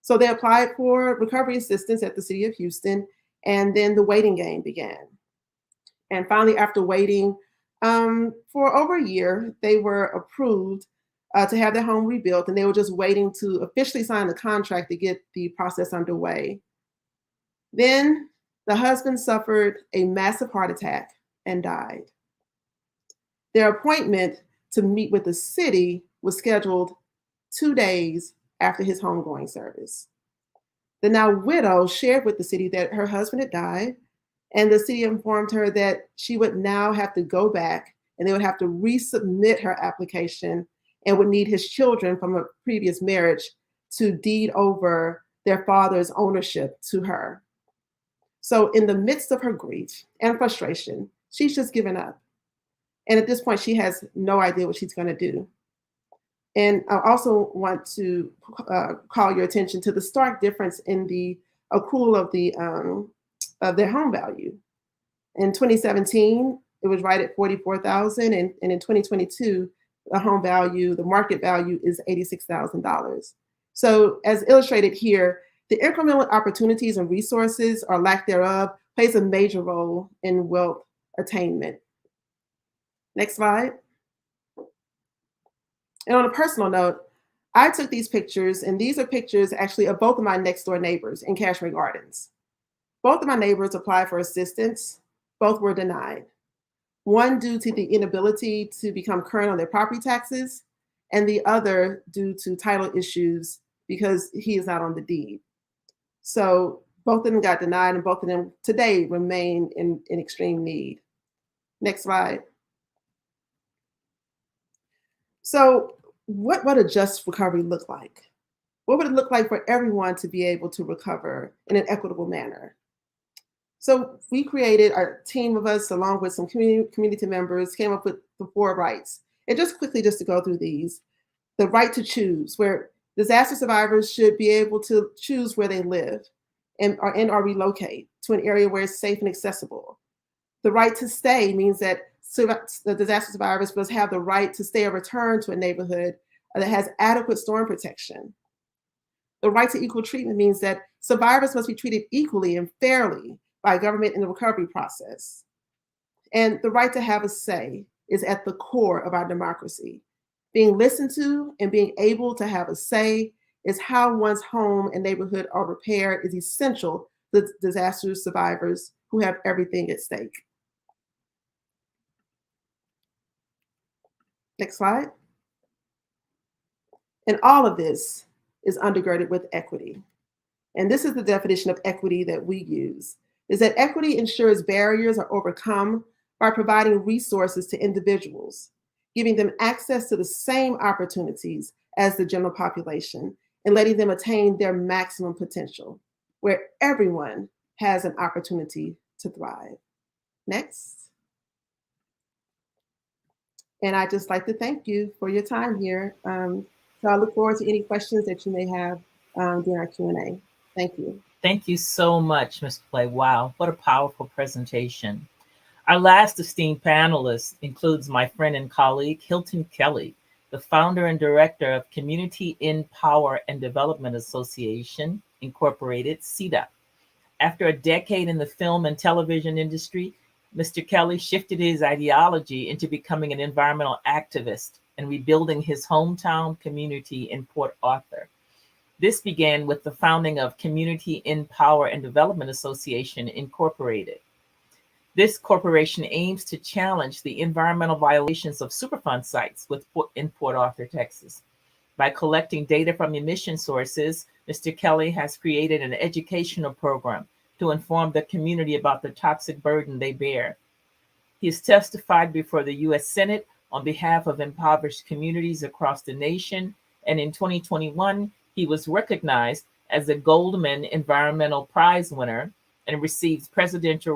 So they applied for recovery assistance at the city of Houston, and then the waiting game began. And finally, after waiting for over a year, they were approved to have their home rebuilt, and they were just waiting to officially sign the contract to get the process underway. Then the husband suffered a massive heart attack and died. Their appointment to meet with the city was scheduled 2 days after his homegoing service. The now widow shared with the city that her husband had died, and the city informed her that she would now have to go back and they would have to resubmit her application and would need his children from a previous marriage to deed over their father's ownership to her. So in the midst of her grief and frustration, she's just given up. And at this point, she has no idea what she's going to do. And I also want to call your attention to the stark difference in the accrual of their home value. In 2017, it was right at $44,000, and in 2022, the market value is $86,000. So, as illustrated here, the incremental opportunities and resources or lack thereof plays a major role in wealth attainment. Next slide. And on a personal note, I took these pictures, and these are pictures actually of both of my next door neighbors in Cashmere Gardens. Both of my neighbors applied for assistance. Both were denied. One due to the inability to become current on their property taxes, and the other due to title issues because he is not on the deed. So both of them got denied, and both of them today remain in extreme need. Next slide. So what would a just recovery look like? What would it look like for everyone to be able to recover in an equitable manner? So we created, our team of us, along with some community members, came up with the 4 rights. And just quickly, just to go through these, the right to choose, where disaster survivors should be able to choose where they live or relocate to an area where it's safe and accessible. The right to stay means that the disaster survivors must have the right to stay or return to a neighborhood that has adequate storm protection. The right to equal treatment means that survivors must be treated equally and fairly by government in the recovery process. And the right to have a say is at the core of our democracy. Being listened to and being able to have a say is how one's home and neighborhood are repaired is essential to disaster survivors who have everything at stake. Next slide. And all of this is undergirded with equity. And this is the definition of equity that we use, is that equity ensures barriers are overcome by providing resources to individuals, giving them access to the same opportunities as the general population, and letting them attain their maximum potential, where everyone has an opportunity to thrive. Next. And I'd just like to thank you for your time here. So I look forward to any questions that you may have during our Q&A. Thank you. Thank you so much, Ms. Palay. Wow, what a powerful presentation. Our last esteemed panelist includes my friend and colleague, Hilton Kelley, the founder and director of Community in Power and Development Association, Incorporated, CEDA. After a decade in the film and television industry, Mr. Kelley shifted his ideology into becoming an environmental activist and rebuilding his hometown community in Port Arthur. This began with the founding of Community in Power and Development Association, Incorporated. This corporation aims to challenge the environmental violations of Superfund sites in Port Arthur, Texas. By collecting data from emission sources, Mr. Kelley has created an educational program to inform the community about the toxic burden they bear. He has testified before the U.S. Senate on behalf of impoverished communities across the nation, and in 2021, he was recognized as the Goldman Environmental Prize winner and received presidential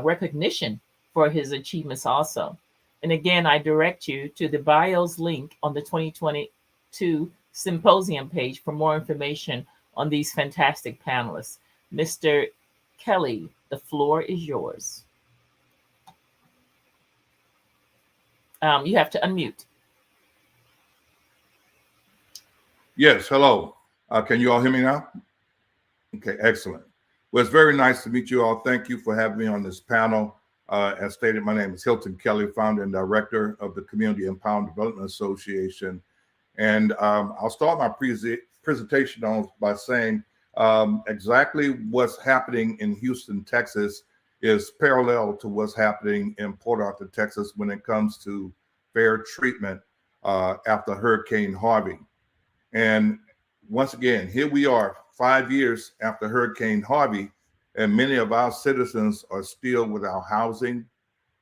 recognition for his achievements also. And again, I direct you to the bios link on the 2022 symposium page for more information on these fantastic panelists. Mr. Kelley, the floor is yours. You have to unmute. Yes, hello. Can you all hear me now? Okay, excellent. Well, it's very nice to meet you all. Thank you for having me on this panel. As stated, my name is Hilton Kelley, founder and director of the Community Empowerment Development Association. And I'll start my presentation on by saying exactly what's happening in Houston, Texas is parallel to what's happening in Port Arthur, Texas when it comes to fair treatment after Hurricane Harvey. And once again, here we are 5 years after Hurricane Harvey, and many of our citizens are still without housing.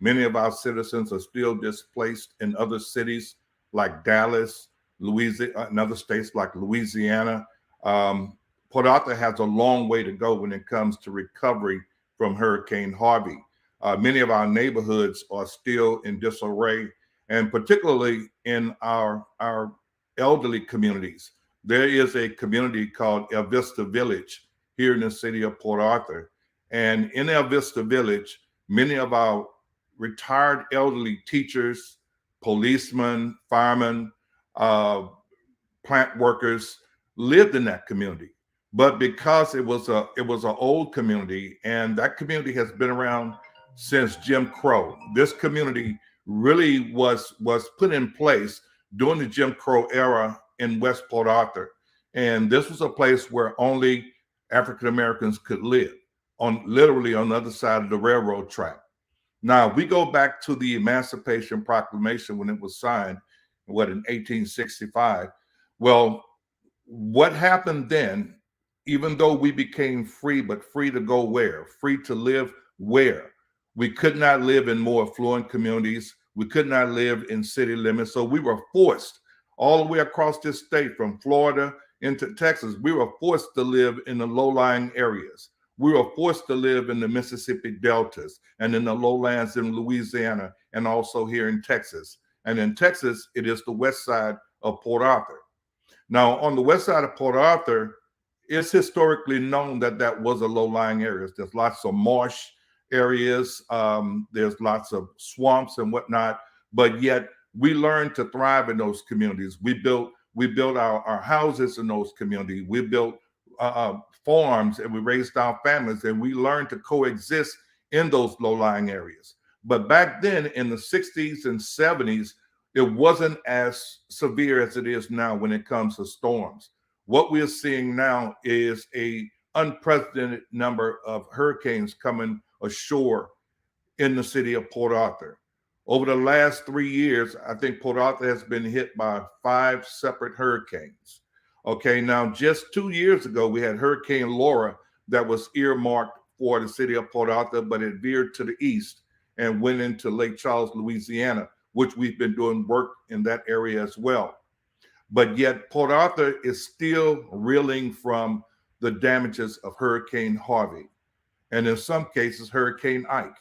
Many of our citizens are still displaced in other cities like Dallas, Louisiana, and other states like Louisiana. Port Arthur has a long way to go when it comes to recovery from Hurricane Harvey. Many of our neighborhoods are still in disarray, and particularly in our elderly communities. There is a community called El Vista Village here in the city of Port Arthur. And in El Vista Village, many of our retired elderly teachers, policemen, firemen, plant workers lived in that community. But because it was an old community, and that community has been around since Jim Crow. This community really was put in place during the Jim Crow era in West Port Arthur. And this was a place where only African Americans could live, literally on the other side of the railroad track. Now, we go back to the Emancipation Proclamation when it was signed, in 1865. Well, what happened then, even though we became free, but free to go where? Free to live where? We could not live in more affluent communities. We could not live in city limits. So we were forced all the way across this state, from Florida into Texas. We were forced to live in the low-lying areas. We were forced to live in the Mississippi deltas and in the lowlands in Louisiana and also here in Texas. And in Texas, it is the west side of Port Arthur. Now, on the west side of Port Arthur, it's historically known that that was a low-lying area. There's lots of marsh areas. There's lots of swamps and whatnot, but yet we learned to thrive in those communities. We built our houses in those communities. We built farms, and we raised our families, and we learned to coexist in those low-lying areas. But back then in the 60s and 70s, it wasn't as severe as it is now when it comes to storms. What we are seeing now is a unprecedented number of hurricanes coming ashore in the city of Port Arthur. Over the last 3 years, I think Port Arthur has been hit by 5 separate hurricanes. Okay, now just 2 years ago, we had Hurricane Laura that was earmarked for the city of Port Arthur, but it veered to the east and went into Lake Charles, Louisiana, which we've been doing work in that area as well. But yet Port Arthur is still reeling from the damages of Hurricane Harvey, and in some cases, Hurricane Ike.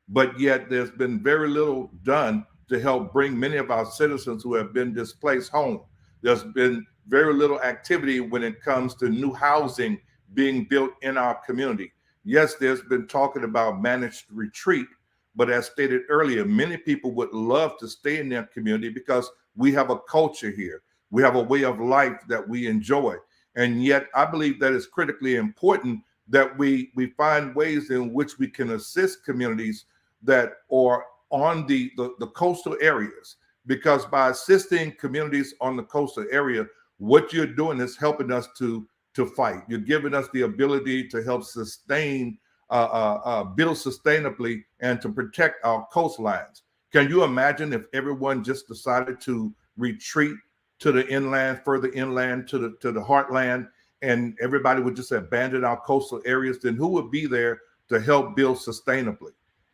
But yet there's been very little done to help bring many of our citizens who have been displaced home. There's been very little activity when it comes to new housing being built in our community. Yes, there's been talking about managed retreat, but as stated earlier, many people would love to stay in their community because we have a culture here. We have a way of life that we enjoy. And yet I believe that it's critically important that we find ways in which we can assist communities that are on the coastal areas, because by assisting communities on the coastal area, what you're doing is helping us to fight. You're giving us the ability to help sustain, build sustainably, and to protect our coastlines. Can you imagine if everyone just decided to retreat to the inland, further inland to the heartland, and everybody would just abandon our coastal areas? Then who would be there to help build sustainably?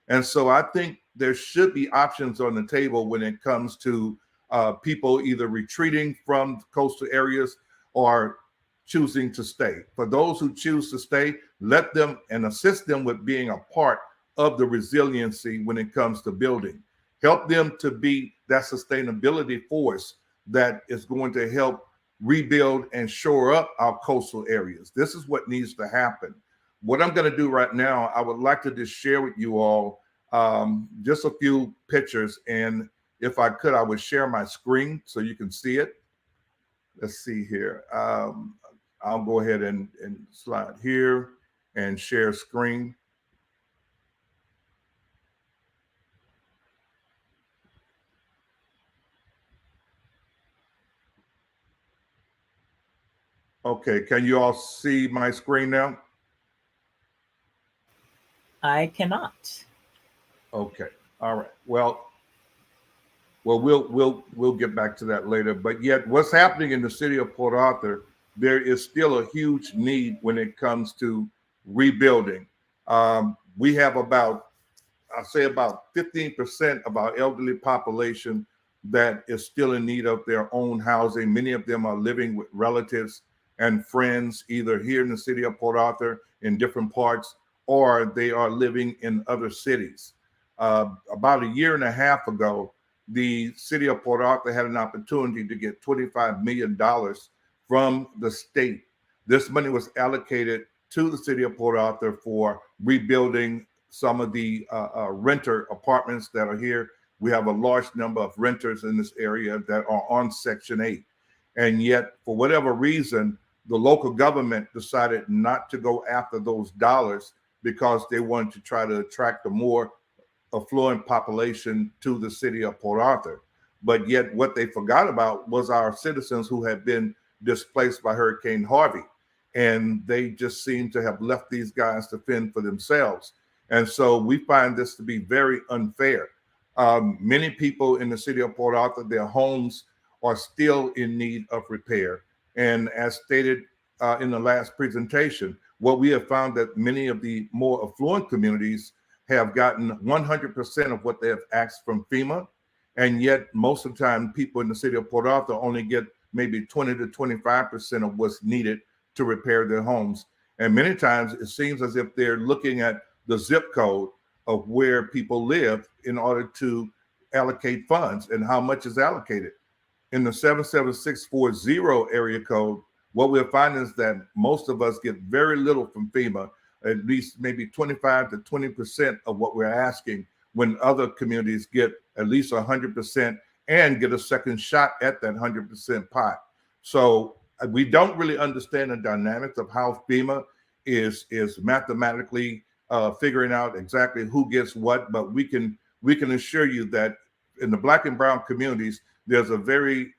And so I think there should be options on the table when it comes to people either retreating from coastal areas or choosing to stay. For those who choose to stay, let them and assist them with being a part of the resiliency when it comes to building. Help them to be that sustainability force that is going to help rebuild and shore up our coastal areas. This is what needs to happen. What I'm going to do right now, I would like to just share with you all just a few pictures. And if I could, I would share my screen so you can see it. Let's see here. I'll go ahead and slide here and share screen. Okay, can you all see my screen now? I cannot. Okay, all right. Well, we'll get back to that later. But yet, what's happening in the city of Port Arthur? There is still a huge need when it comes to rebuilding. We have about 15% of our elderly population that is still in need of their own housing. Many of them are living with relatives and friends, either here in the city of Port Arthur in different parts, or they are living in other cities. About a year and a half ago, the city of Port Arthur had an opportunity to get $25 million from the state. This money was allocated to the city of Port Arthur for rebuilding some of the renter apartments that are here. We have a large number of renters in this area that are on Section 8. And yet, for whatever reason, the local government decided not to go after those dollars because they wanted to try to attract a more affluent population to the city of Port Arthur. But yet what they forgot about was our citizens who had been displaced by Hurricane Harvey. And they just seem to have left these guys to fend for themselves. And so we find this to be very unfair. Many people in the city of Port Arthur, their homes are still in need of repair. And as stated in the last presentation, what we have found that many of the more affluent communities have gotten 100% of what they have asked from FEMA. And yet most of the time, people in the city of Port Arthur only get maybe 20 to 25% of what's needed to repair their homes. And many times it seems as if they're looking at the zip code of where people live in order to allocate funds and how much is allocated. In the 77640 area code, what we're finding is that most of us get very little from FEMA, at least maybe 25 to 20% of what we're asking, when other communities get at least 100% and get a second shot at that 100% pot. So we don't really understand the dynamics of how FEMA is mathematically figuring out exactly who gets what, but we can assure you that in the Black and brown communities, there's a very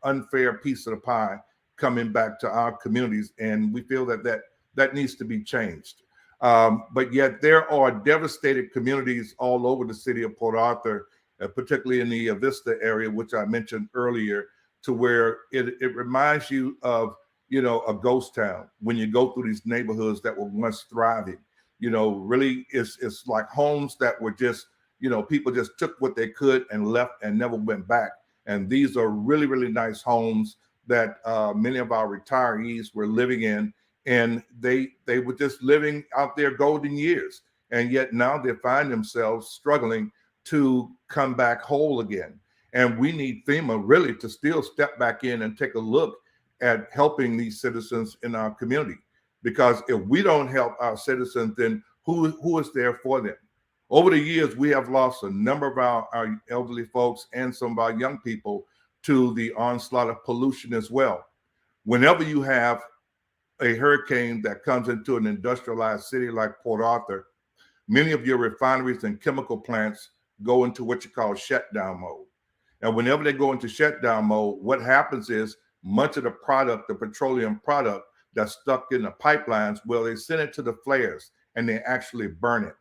unfair piece of the pie coming back to our communities, and we feel that needs to be changed. But yet there are devastated communities all over the city of Port Arthur, particularly in the Vista area, which I mentioned earlier, to where it reminds you of, a ghost town when you go through these neighborhoods that were once thriving. Really it's like homes that were just, people just took what they could and left and never went back. And these are really, really nice homes that many of our retirees were living in, and they were just living out their golden years. And yet now they find themselves struggling to come back whole again. And we need FEMA really to still step back in and take a look at helping these citizens in our community. Because if we don't help our citizens, then who is there for them? Over the years, we have lost a number of our elderly folks and some of our young people to the onslaught of pollution as well. Whenever you have a hurricane that comes into an industrialized city like Port Arthur, many of your refineries and chemical plants go into what you call shutdown mode. And whenever they go into shutdown mode, what happens is much of the product, the petroleum product that's stuck in the pipelines, well, they send it to the flares and they actually burn it.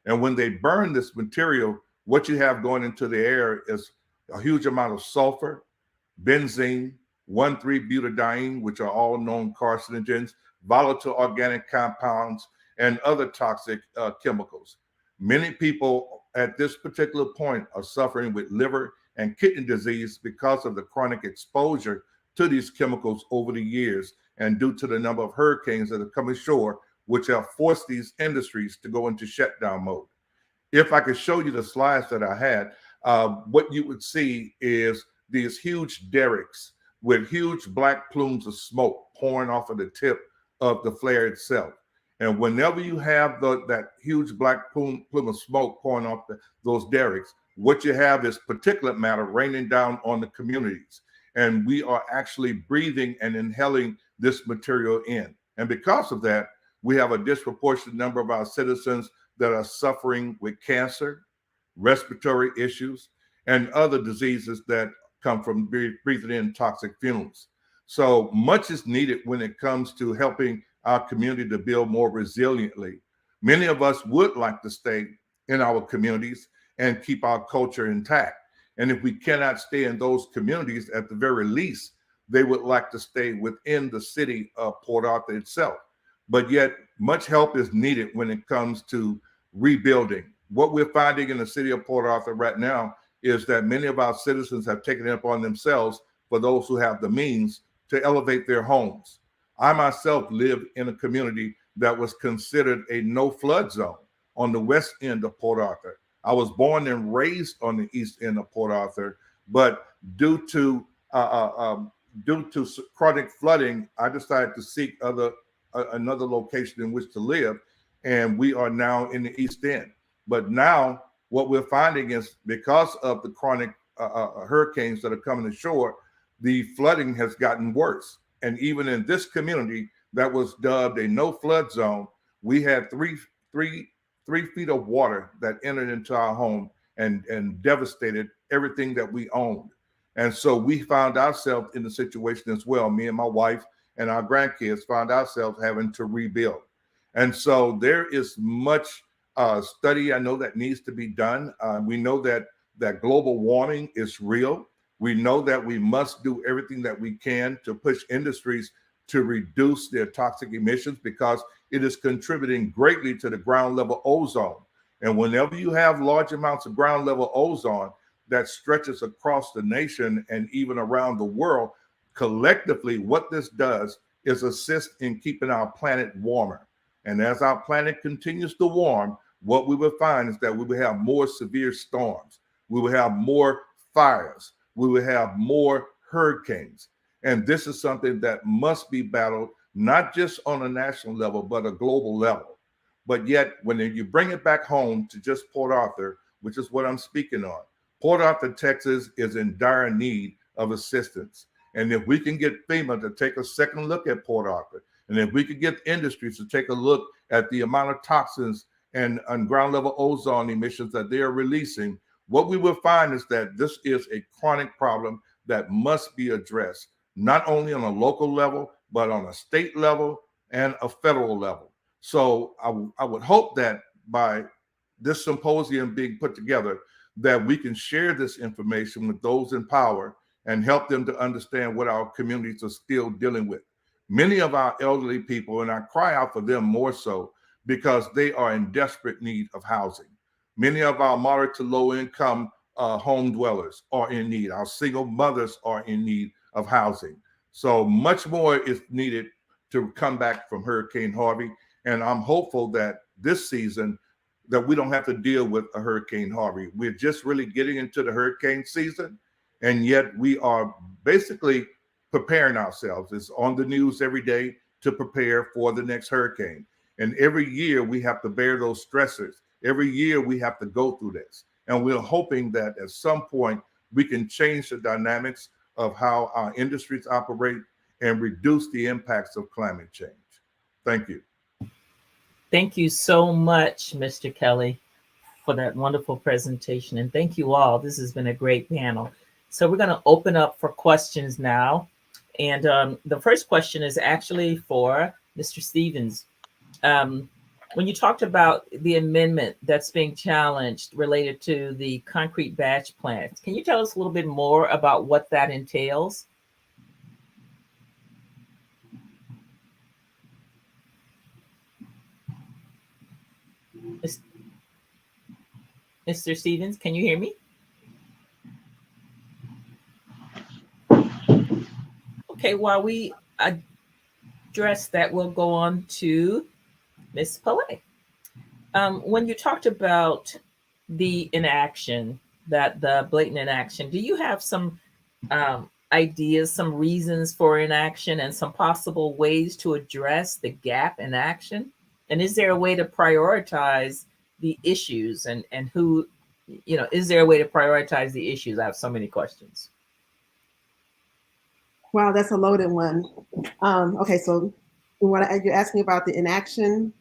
And when they burn this material, what you have going into the air is a huge amount of sulfur, benzene, 1,3-butadiene, which are all known carcinogens, volatile organic compounds, and other toxic chemicals. Many people at this particular point are suffering with liver and kidney disease because of the chronic exposure to these chemicals over the years, and due to the number of hurricanes that have come ashore, which have forced these industries to go into shutdown mode. If I could show you the slides that I had, what you would see is these huge derricks with huge black plumes of smoke pouring off of the tip of the flare itself. And whenever you have that huge black plume of smoke pouring off those derricks, what you have is particulate matter raining down on the communities. And we are actually breathing and inhaling this material in. And because of that, we have a disproportionate number of our citizens that are suffering with cancer, respiratory issues, and other diseases that come from breathing in toxic fumes. So much is needed when it comes to helping our community to build more resiliently. Many of us would like to stay in our communities and keep our culture intact. And if we cannot stay in those communities, at the very least, they would like to stay within the city of Port Arthur itself. But yet much help is needed when it comes to rebuilding. What we're finding in the city of Port Arthur right now is that many of our citizens have taken it upon themselves, for those who have the means, to elevate their homes. I myself lived in a community that was considered a no flood zone on the west end of Port Arthur. I was born and raised on the east end of Port Arthur, but due to chronic flooding, I decided to seek another location in which to live, and we are now in the East End. But now what we're finding is because of the chronic hurricanes that are coming ashore, the flooding has gotten worse. And even in this community that was dubbed a no flood zone, we had three feet of water that entered into our home and devastated everything that we owned. And so we found ourselves in the situation as well. Me and my wife and our grandkids found ourselves having to rebuild. And so there is much study I know that needs to be done. We know that global warming is real. We know that we must do everything that we can to push industries to reduce their toxic emissions because it is contributing greatly to the ground level ozone. And whenever you have large amounts of ground level ozone that stretches across the nation and even around the world, collectively, what this does is assist in keeping our planet warmer. And as our planet continues to warm, what we will find is that we will have more severe storms. We will have more fires. We will have more hurricanes. And this is something that must be battled, not just on a national level, but a global level. But yet, when you bring it back home to just Port Arthur, which is what I'm speaking on, Port Arthur, Texas is in dire need of assistance. And if we can get FEMA to take a second look at Port Arthur, and if we could get industries to take a look at the amount of toxins and ground level ozone emissions that they are releasing, what we will find is that this is a chronic problem that must be addressed, not only on a local level, but on a state level and a federal level. So I would hope that by this symposium being put together, that we can share this information with those in power and help them to understand what our communities are still dealing with. Many of our elderly people, and I cry out for them more so, because they are in desperate need of housing. Many of our moderate to low income home dwellers are in need. Our single mothers are in need of housing. So much more is needed to come back from Hurricane Harvey. And I'm hopeful that this season that we don't have to deal with a Hurricane Harvey. We're just really getting into the hurricane season. And yet we are basically preparing ourselves. It's on the news every day to prepare for the next hurricane. And every year we have to bear those stressors. Every year we have to go through this. And we're hoping that at some point we can change the dynamics of how our industries operate and reduce the impacts of climate change. Thank you. Thank you so much, Mr. Kelley, for that wonderful presentation. And thank you all. This has been a great panel. So we're going to open up for questions now. And the first question is actually for Mr. Stephens. When you talked about the amendment that's being challenged related to the concrete batch plants, can you tell us a little bit more about what that entails? Mr. Stephens, can you hear me? Okay, while we address that, we'll go on to Ms. Palay. When you talked about the inaction, the blatant inaction, do you have some ideas, some reasons for inaction and some possible ways to address the gap in action? And is there a way to prioritize the issues and who, is there a way to prioritize the issues? I have so many questions. Wow, that's a loaded one. Okay, so you're asking about the inaction?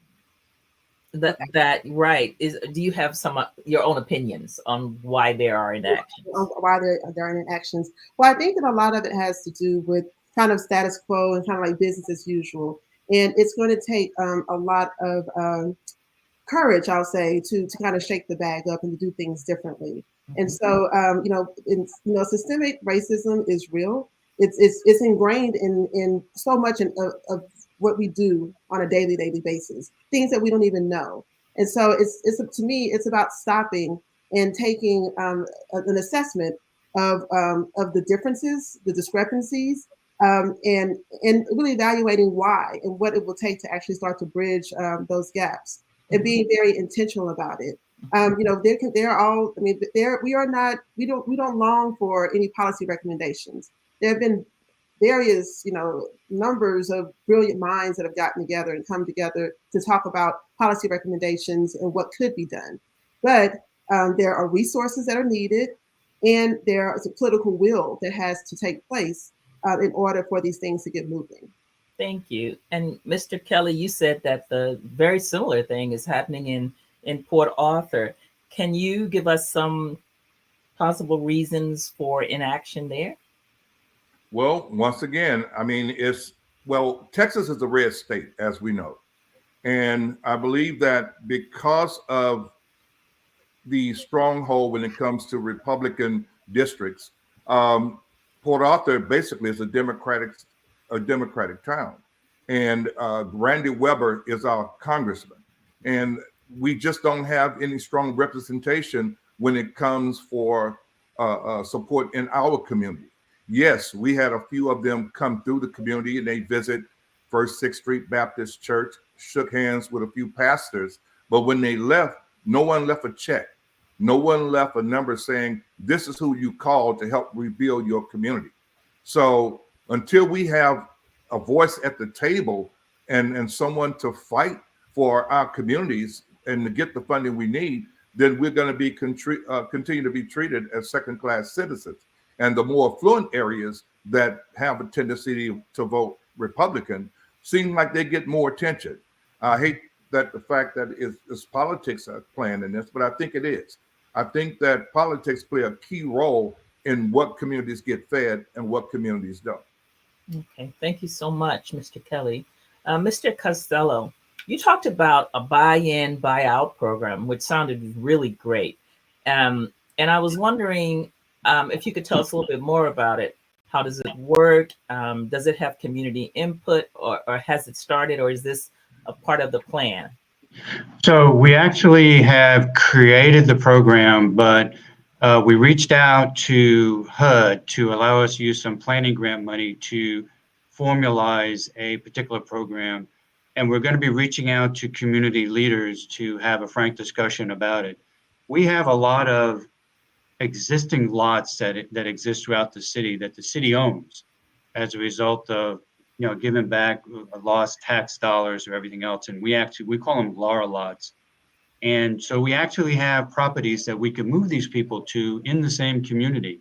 That right. Do you have some your own opinions on why there are inactions? Why there are inactions? Well, I think that a lot of it has to do with kind of status quo and kind of like business as usual. And it's going to take a lot of courage, I'll say, to kind of shake the bag up and to do things differently. Mm-hmm. And so, systemic racism is real. It's ingrained in so much of what we do on a daily basis, things that we don't even know. And so it's to me, it's about stopping and taking an assessment of the differences, the discrepancies, and really evaluating why and what it will take to actually start to bridge those gaps and being very intentional about it. They're all. I mean, we don't long for any policy recommendations. There have been various, numbers of brilliant minds that have gotten together and come together to talk about policy recommendations and what could be done. But there are resources that are needed, and there is a political will that has to take place in order for these things to get moving. Thank you. And Mr. Kelley, you said that the very similar thing is happening in Port Arthur. Can you give us some possible reasons for inaction there? Well, once again, I mean, Texas is a red state, as we know. And I believe that because of the stronghold when it comes to Republican districts, Port Arthur basically is a Democratic town. And Randy Weber is our congressman. And we just don't have any strong representation when it comes for support in our community. Yes, we had a few of them come through the community and they visit First 6th Street Baptist Church, shook hands with a few pastors. But when they left, no one left a check. No one left a number saying, this is who you call to help rebuild your community. So until we have a voice at the table and someone to fight for our communities and to get the funding we need, then we're going to be continue to be treated as second-class citizens. And the more affluent areas that have a tendency to vote Republican seem like they get more attention. I hate that the fact that it's politics are playing in this, but I think it is. I think that politics play a key role in what communities get fed and what communities don't. Okay, thank you so much, Mr. Kelley. Mr. Costello, you talked about a buy-in, buy-out program, which sounded really great. And I was wondering if you could tell us a little bit more about it. How does it work? Does it have community input, or has it started, or is this a part of the plan? So we actually have created the program, but we reached out to HUD to allow us to use some planning grant money to formalize a particular program. And we're going to be reaching out to community leaders to have a frank discussion about it. We have a lot of existing lots that exist throughout the city that the city owns as a result of giving back lost tax dollars or everything else. And we call them Laura lots. And so we actually have properties that we can move these people to in the same community,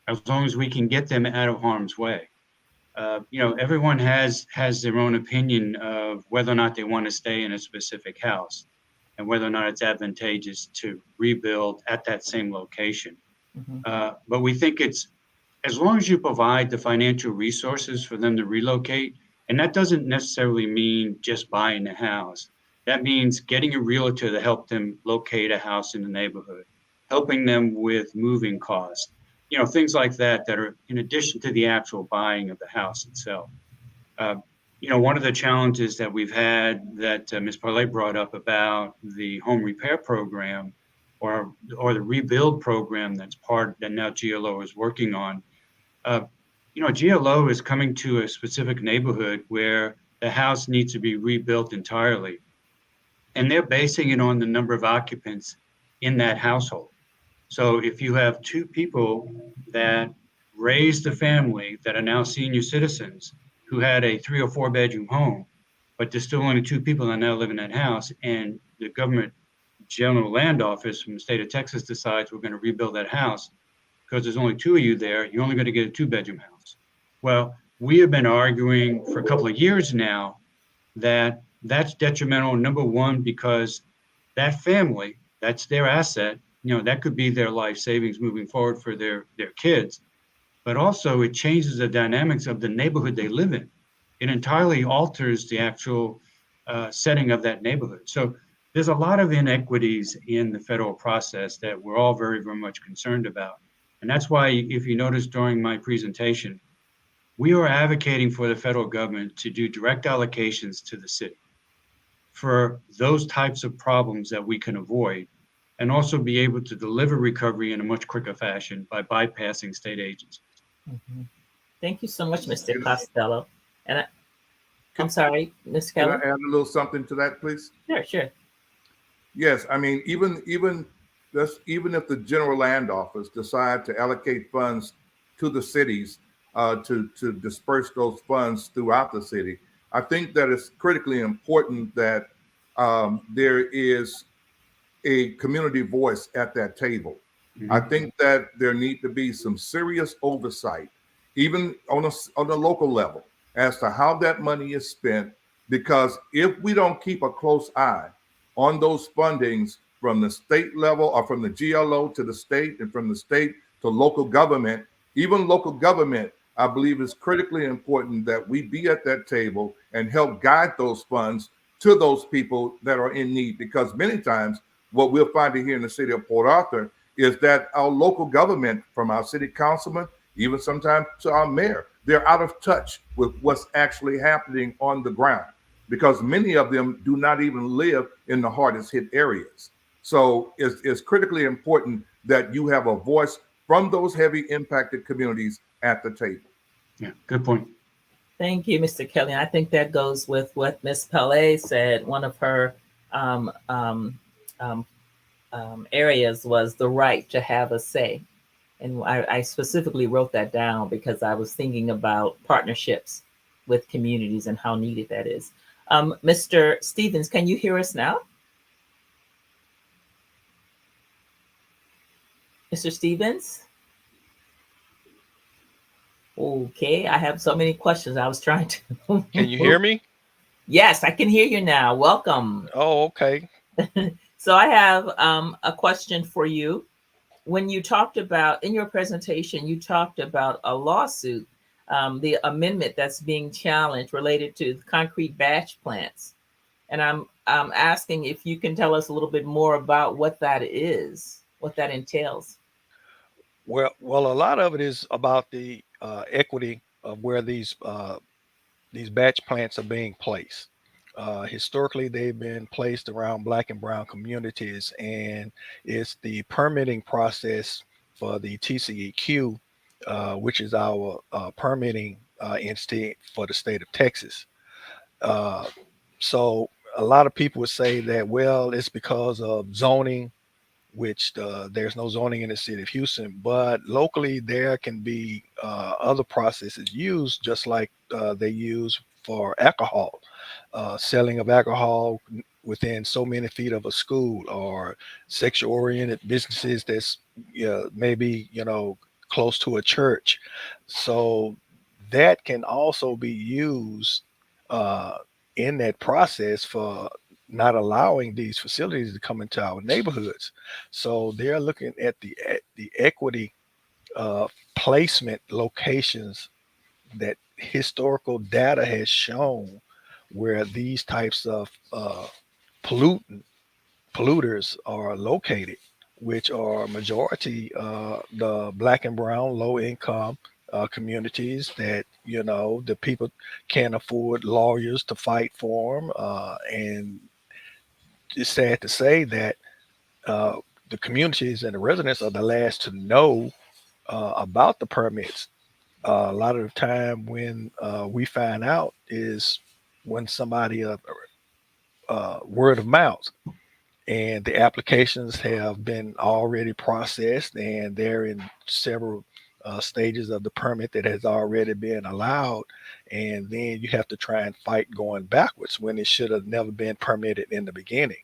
as long as we can get them out of harm's way. Everyone has their own opinion of whether or not they want to stay in a specific house and whether or not it's advantageous to rebuild at that same location. Mm-hmm. But we think it's, as long as you provide the financial resources for them to relocate, and that doesn't necessarily mean just buying a house. That means getting a realtor to help them locate a house in the neighborhood, helping them with moving costs, things like that are in addition to the actual buying of the house itself. One of the challenges that we've had that Ms. Palay brought up about the home repair program or the rebuild program that now GLO is working on. GLO is coming to a specific neighborhood where the house needs to be rebuilt entirely. And they're basing it on the number of occupants in that household. So if you have two people that raised a family that are now senior citizens who had a 3 or 4 bedroom home, but there's still only 2 people that now live in that house, and the government general land office from the state of Texas decides we're going to rebuild that house because there's only 2 of you there, you're only going to get a 2-bedroom house. Well, we have been arguing for a couple of years now that that's detrimental, number one, because that family, that's their asset, that could be their life savings moving forward for their kids. But also it changes the dynamics of the neighborhood they live in. It entirely alters the actual setting of that neighborhood. So there's a lot of inequities in the federal process that we're all very, very much concerned about. And that's why, if you notice during my presentation, we are advocating for the federal government to do direct allocations to the city for those types of problems that we can avoid, and also be able to deliver recovery in a much quicker fashion by bypassing state agencies. Mm-hmm. Thank you so much, Mr. Costello. And I'm sorry, Ms. Kelley. Can I add a little something to that, please? Sure. Yes, I mean, even even if the general land office decide to allocate funds to the cities to disperse those funds throughout the city, I think that it's critically important that there is a community voice at that table. I think that there need to be some serious oversight, even on a local level, as to how that money is spent. Because if we don't keep a close eye on those fundings from the state level, or from the GLO to the state, and from the state to local government, even local government, I believe it's critically important that we be at that table and help guide those funds to those people that are in need. Because many times what we're finding here in the city of Port Arthur is that our local government, from our city councilman, even sometimes to our mayor, they're out of touch with what's actually happening on the ground, because many of them do not even live in the hardest hit areas. So it's critically important that you have a voice from those heavy impacted communities at the table. Yeah, good point. Thank you, Mr. Kelley. I think that goes with what Ms. Palay said. One of her areas was the right to have a say. And I specifically wrote that down because I was thinking about partnerships with communities and how needed that is. Mr. Stephens, can you hear us now? Mr. Stephens? Okay, I have so many questions. I was trying to. Can you hear me? Yes, I can hear you now. Welcome. Oh, okay. So I have a question for you. When you talked about, in your presentation, you talked about a lawsuit, the amendment that's being challenged related to concrete batch plants. And I'm asking if you can tell us a little bit more about what that is, what that entails. Well, a lot of it is about the equity of where these batch plants are being placed. Historically, they've been placed around Black and Brown communities, and it's the permitting process for the TCEQ, which is our permitting entity for the state of Texas. So a lot of people would say that, well, it's because of zoning, which there's no zoning in the city of Houston, but locally there can be other processes used, just like they use for alcohol, selling of alcohol within so many feet of a school, or sexual oriented businesses that's maybe close to a church. So that can also be used in that process for not allowing these facilities to come into our neighborhoods. So they're looking at the equity placement locations that historical data has shown where these types of polluters are located, which are majority the Black and Brown low income communities that the people can't afford lawyers to fight for them, and it's sad to say that the communities and the residents are the last to know about the permits. A lot of the time when we find out is when somebody word of mouth, and the applications have been already processed and they're in several stages of the permit that has already been allowed, and then you have to try and fight going backwards when it should have never been permitted in the beginning.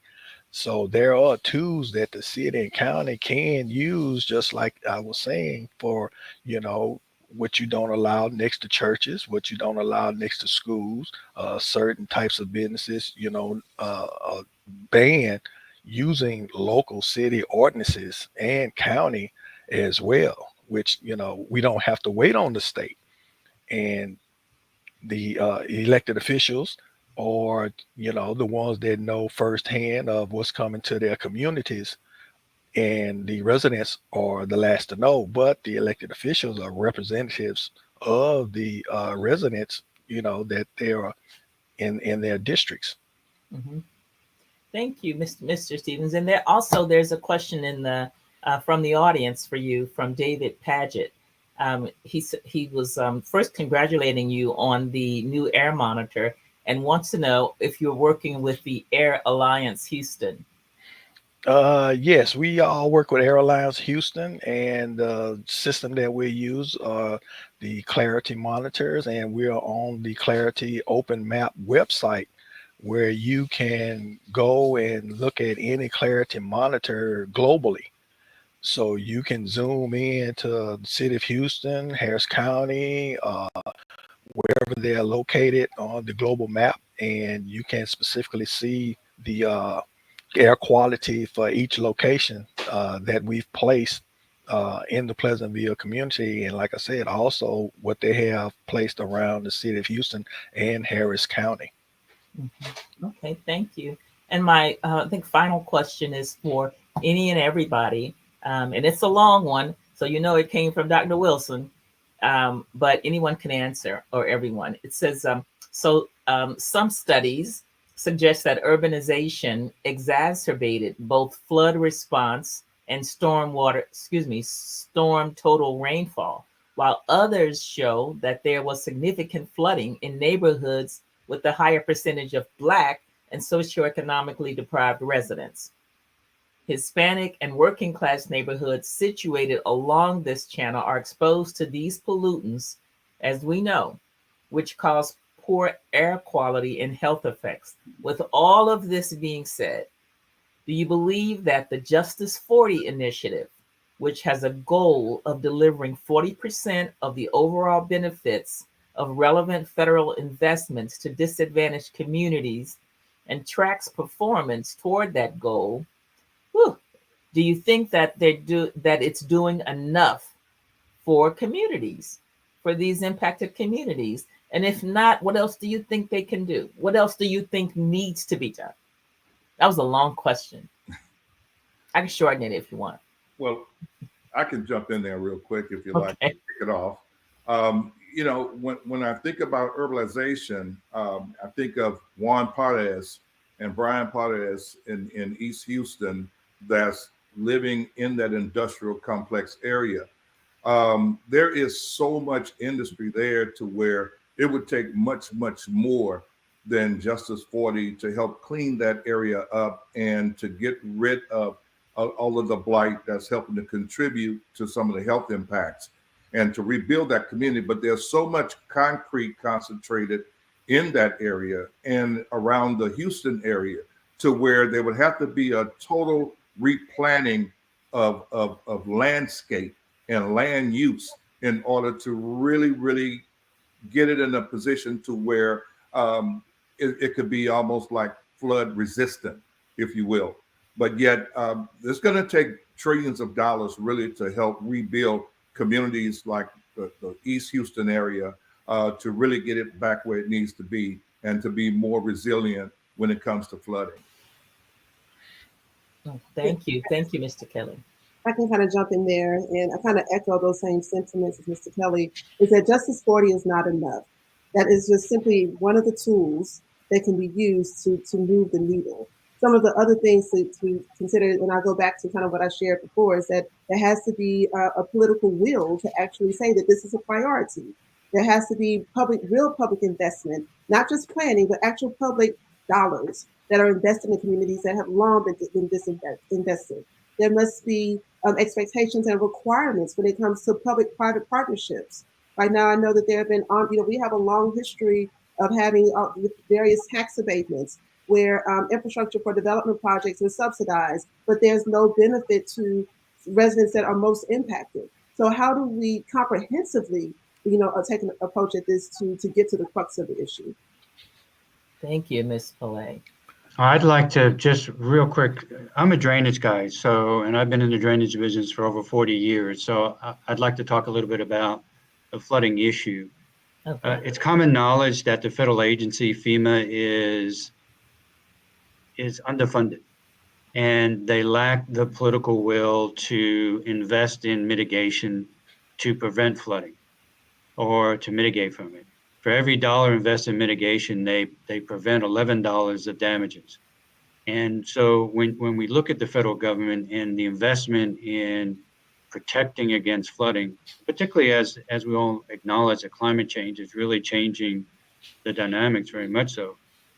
So there are tools that the city and county can use, just like I was saying, for what you don't allow next to churches, what you don't allow next to schools, certain types of businesses, ban using local city ordinances and county as well, which we don't have to wait on the state and the elected officials, or the ones that know firsthand of what's coming to their communities, and the residents are the last to know, but the elected officials are representatives of the residents that they are in their districts. Mm-hmm. Thank you, Mr. Stephens. And there's a question in the from the audience for you, from David Paget. He was first congratulating you on the new air monitor and wants to know if you're working with the Air Alliance Houston. Yes, we all work with Airlines Houston, and the system that we use are the Clarity monitors, and we are on the Clarity Open Map website where you can go and look at any Clarity monitor globally. So you can zoom in to the city of Houston, Harris County, wherever they are located on the global map, and you can specifically see the air quality for each location that we've placed in the Pleasantville community. And like I said, also what they have placed around the city of Houston and Harris County. Okay, thank you. And my, I think, final question is for any and everybody, and it's a long one, so you know it came from Dr. Wilson, but anyone can answer, or everyone. It says, some studies suggest that urbanization exacerbated both flood response and storm total rainfall, while others show that there was significant flooding in neighborhoods with the higher percentage of Black and socioeconomically deprived residents. Hispanic and working class neighborhoods situated along this channel are exposed to these pollutants, as we know, which cause poor air quality and health effects. With all of this being said, do you believe that the Justice 40 initiative, which has a goal of delivering 40% of the overall benefits of relevant federal investments to disadvantaged communities and tracks performance toward that goal, do you think that that it's doing enough for communities, for these impacted communities? And if not, what else do you think they can do? What else do you think needs to be done? That was a long question. I can shorten it if you want. Well, I can jump in there real quick if you Okay. like to kick it off. When I think about urbanization, I think of Juan Pardes and Brian Pardes in East Houston that's living in that industrial complex area. There is so much industry there to where it would take much, much more than Justice 40 to help clean that area up and to get rid of all of the blight that's helping to contribute to some of the health impacts and to rebuild that community. But there's so much concrete concentrated in that area and around the Houston area to where there would have to be a total replanning of landscape and land use in order to really, really get it in a position to where it could be almost like flood resistant, if you will. But yet it's going to take trillions of dollars really to help rebuild communities like the East Houston area to really get it back where it needs to be and to be more resilient when it comes to flooding. Oh, thank you. Thank you, Mr. Kelley. I can kind of jump in there, and I kind of echo those same sentiments as Mr. Kelley, is that Justice 40 is not enough. That is just simply one of the tools that can be used to move the needle. Some of the other things to consider, and I'll go back to kind of what I shared before, is that there has to be a political will to actually say that this is a priority. There has to be real public investment, not just planning, but actual public dollars that are invested in communities that have long been disinvested. There must be expectations and requirements when it comes to public-private partnerships. Right now, I know that there have been, we have a long history of having various tax abatements where infrastructure for development projects are subsidized, but there's no benefit to residents that are most impacted. So how do we comprehensively, take an approach at this to get to the crux of the issue? Thank you, Ms. Palay. I'd like to just real quick, I'm a drainage guy, and I've been in the drainage business for over 40 years. So I'd like to talk a little bit about the flooding issue. Okay. It's common knowledge that the federal agency, FEMA, is underfunded, and they lack the political will to invest in mitigation to prevent flooding or to mitigate from it. For every dollar invested in mitigation, they prevent $11 of damages. And so when we look at the federal government and the investment in protecting against flooding, particularly as we all acknowledge that climate change is really changing the dynamics very much so,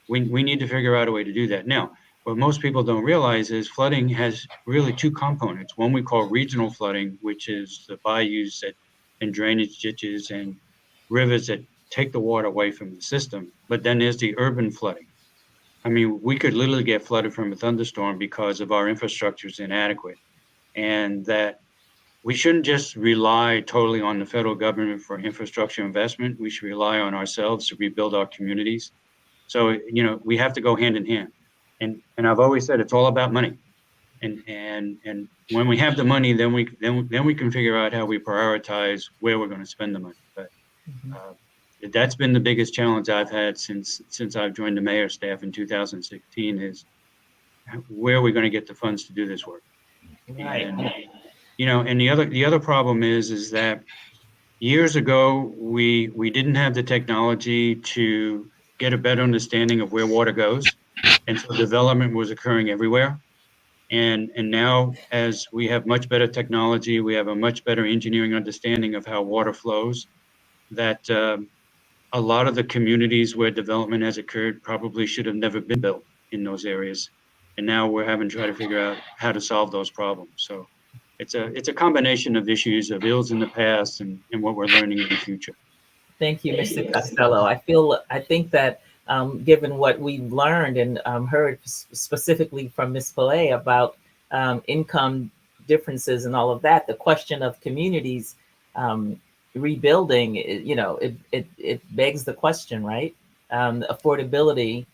we need to figure out a way to do that. Now, what most people don't realize is flooding has really two components. One we call regional flooding, which is the bayous and drainage ditches and rivers that take the water away from the system. But then there's the urban flooding. I mean, we could literally get flooded from a thunderstorm because of our infrastructure is inadequate, and that we shouldn't just rely totally on the federal government for infrastructure investment. We should rely on ourselves to rebuild our communities. So, we have to go hand in hand. And I've always said it's all about money. And when we have the money, then we can figure out how we prioritize where we're going to spend the money. But that's been the biggest challenge I've had since I've joined the mayor's staff in 2016 is where are we going to get the funds to do this work? Right. And the other problem is that years ago we didn't have the technology to get a better understanding of where water goes, and so development was occurring everywhere. And now, as we have much better technology, we have a much better engineering understanding of how water flows, that a lot of the communities where development has occurred probably should have never been built in those areas. And now we're having to try to figure out how to solve those problems. So it's a combination of issues of ills in the past and what we're learning in the future. Thank you, Mr. Costello. I think that given what we've learned and heard specifically from Ms. Palay about income differences and all of that, the question of communities rebuilding, it begs the question, right? Affordability,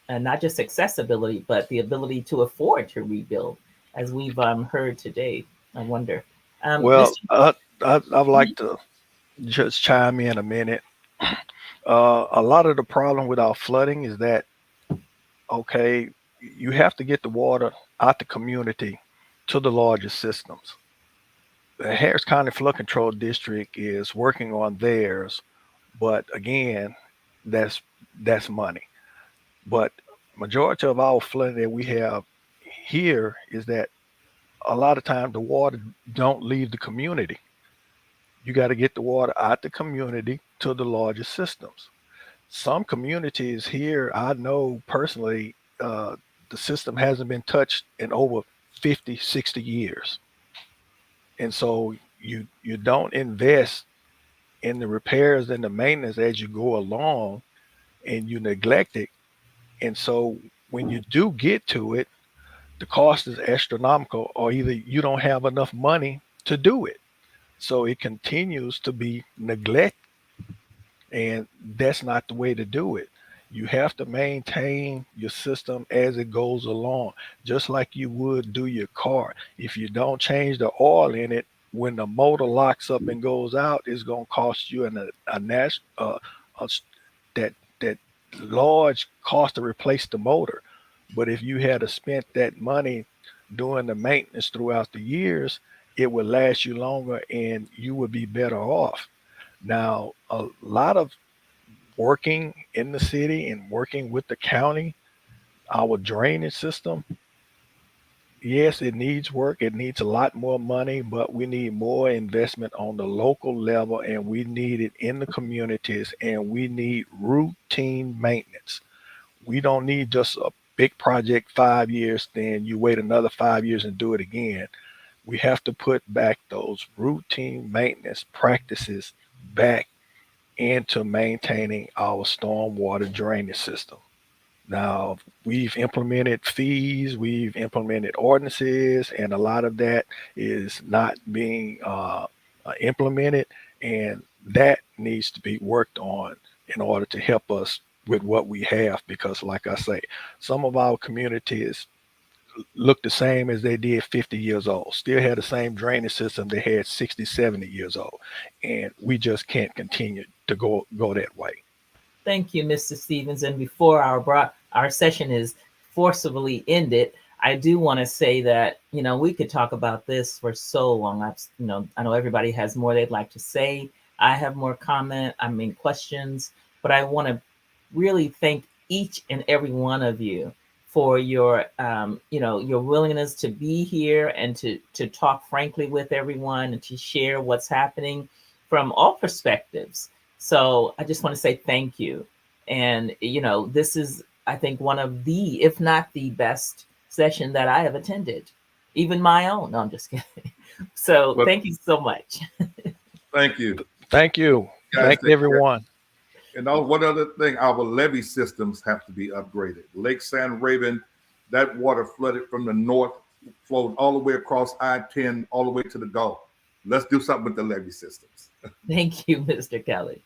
and not just accessibility, but the ability to afford to rebuild, as we've heard today. I wonder. Well, I'd like to just chime in a minute. A lot of the problem with our flooding is that, okay, you have to get the water out the community to the larger systems. The Harris County Flood Control District is working on theirs, but again, that's money. But majority of our flooding that we have here is that a lot of times the water don't leave the community. You got to get the water out the community to the larger systems. Some communities here, I know personally, the system hasn't been touched in over 50, 60 years. And so you don't invest in the repairs and the maintenance as you go along, and you neglect it. And so when you do get to it, the cost is astronomical, or either you don't have enough money to do it. So it continues to be neglected. And that's not the way to do it. You have to maintain your system as it goes along, just like you would do your car. If you don't change the oil in it, when the motor locks up and goes out, it's going to cost you that large cost to replace the motor. But if you had spent that money doing the maintenance throughout the years, it would last you longer and you would be better off. Now, a lot of working in the city and working with the county, our drainage system, yes, it needs work. It needs a lot more money, but we need more investment on the local level, and we need it in the communities, and we need routine maintenance. We don't need just a big project 5 years, then you wait another 5 years and do it again. We have to put back those routine maintenance practices back into maintaining our stormwater drainage system. Now, we've implemented fees, we've implemented ordinances, and a lot of that is not being implemented, and that needs to be worked on in order to help us with what we have, because like I say, some of our communities look the same as they did 50 years old, still had the same drainage system they had 60, 70 years old, and we just can't continue to go that way. Thank you, Mr. Stephens. And before our session is forcibly ended, I do want to say that, we could talk about this for so long. I know everybody has more they'd like to say. I have more questions, but I want to really thank each and every one of you for your willingness to be here and to talk frankly with everyone and to share what's happening from all perspectives. So I just want to say thank you. And, this is I think one of the, if not the best session that I have attended, even my own. No, I'm just kidding. So But thank you so much. thank you. Thank you. Guys, Thank take care. everyone. And one other thing, our levee systems have to be upgraded. Lake San Raven, that water flooded from the north, flowed all the way across I-10, all the way to the Gulf. Let's do something with the levee systems. Thank you, Mr. Kelley.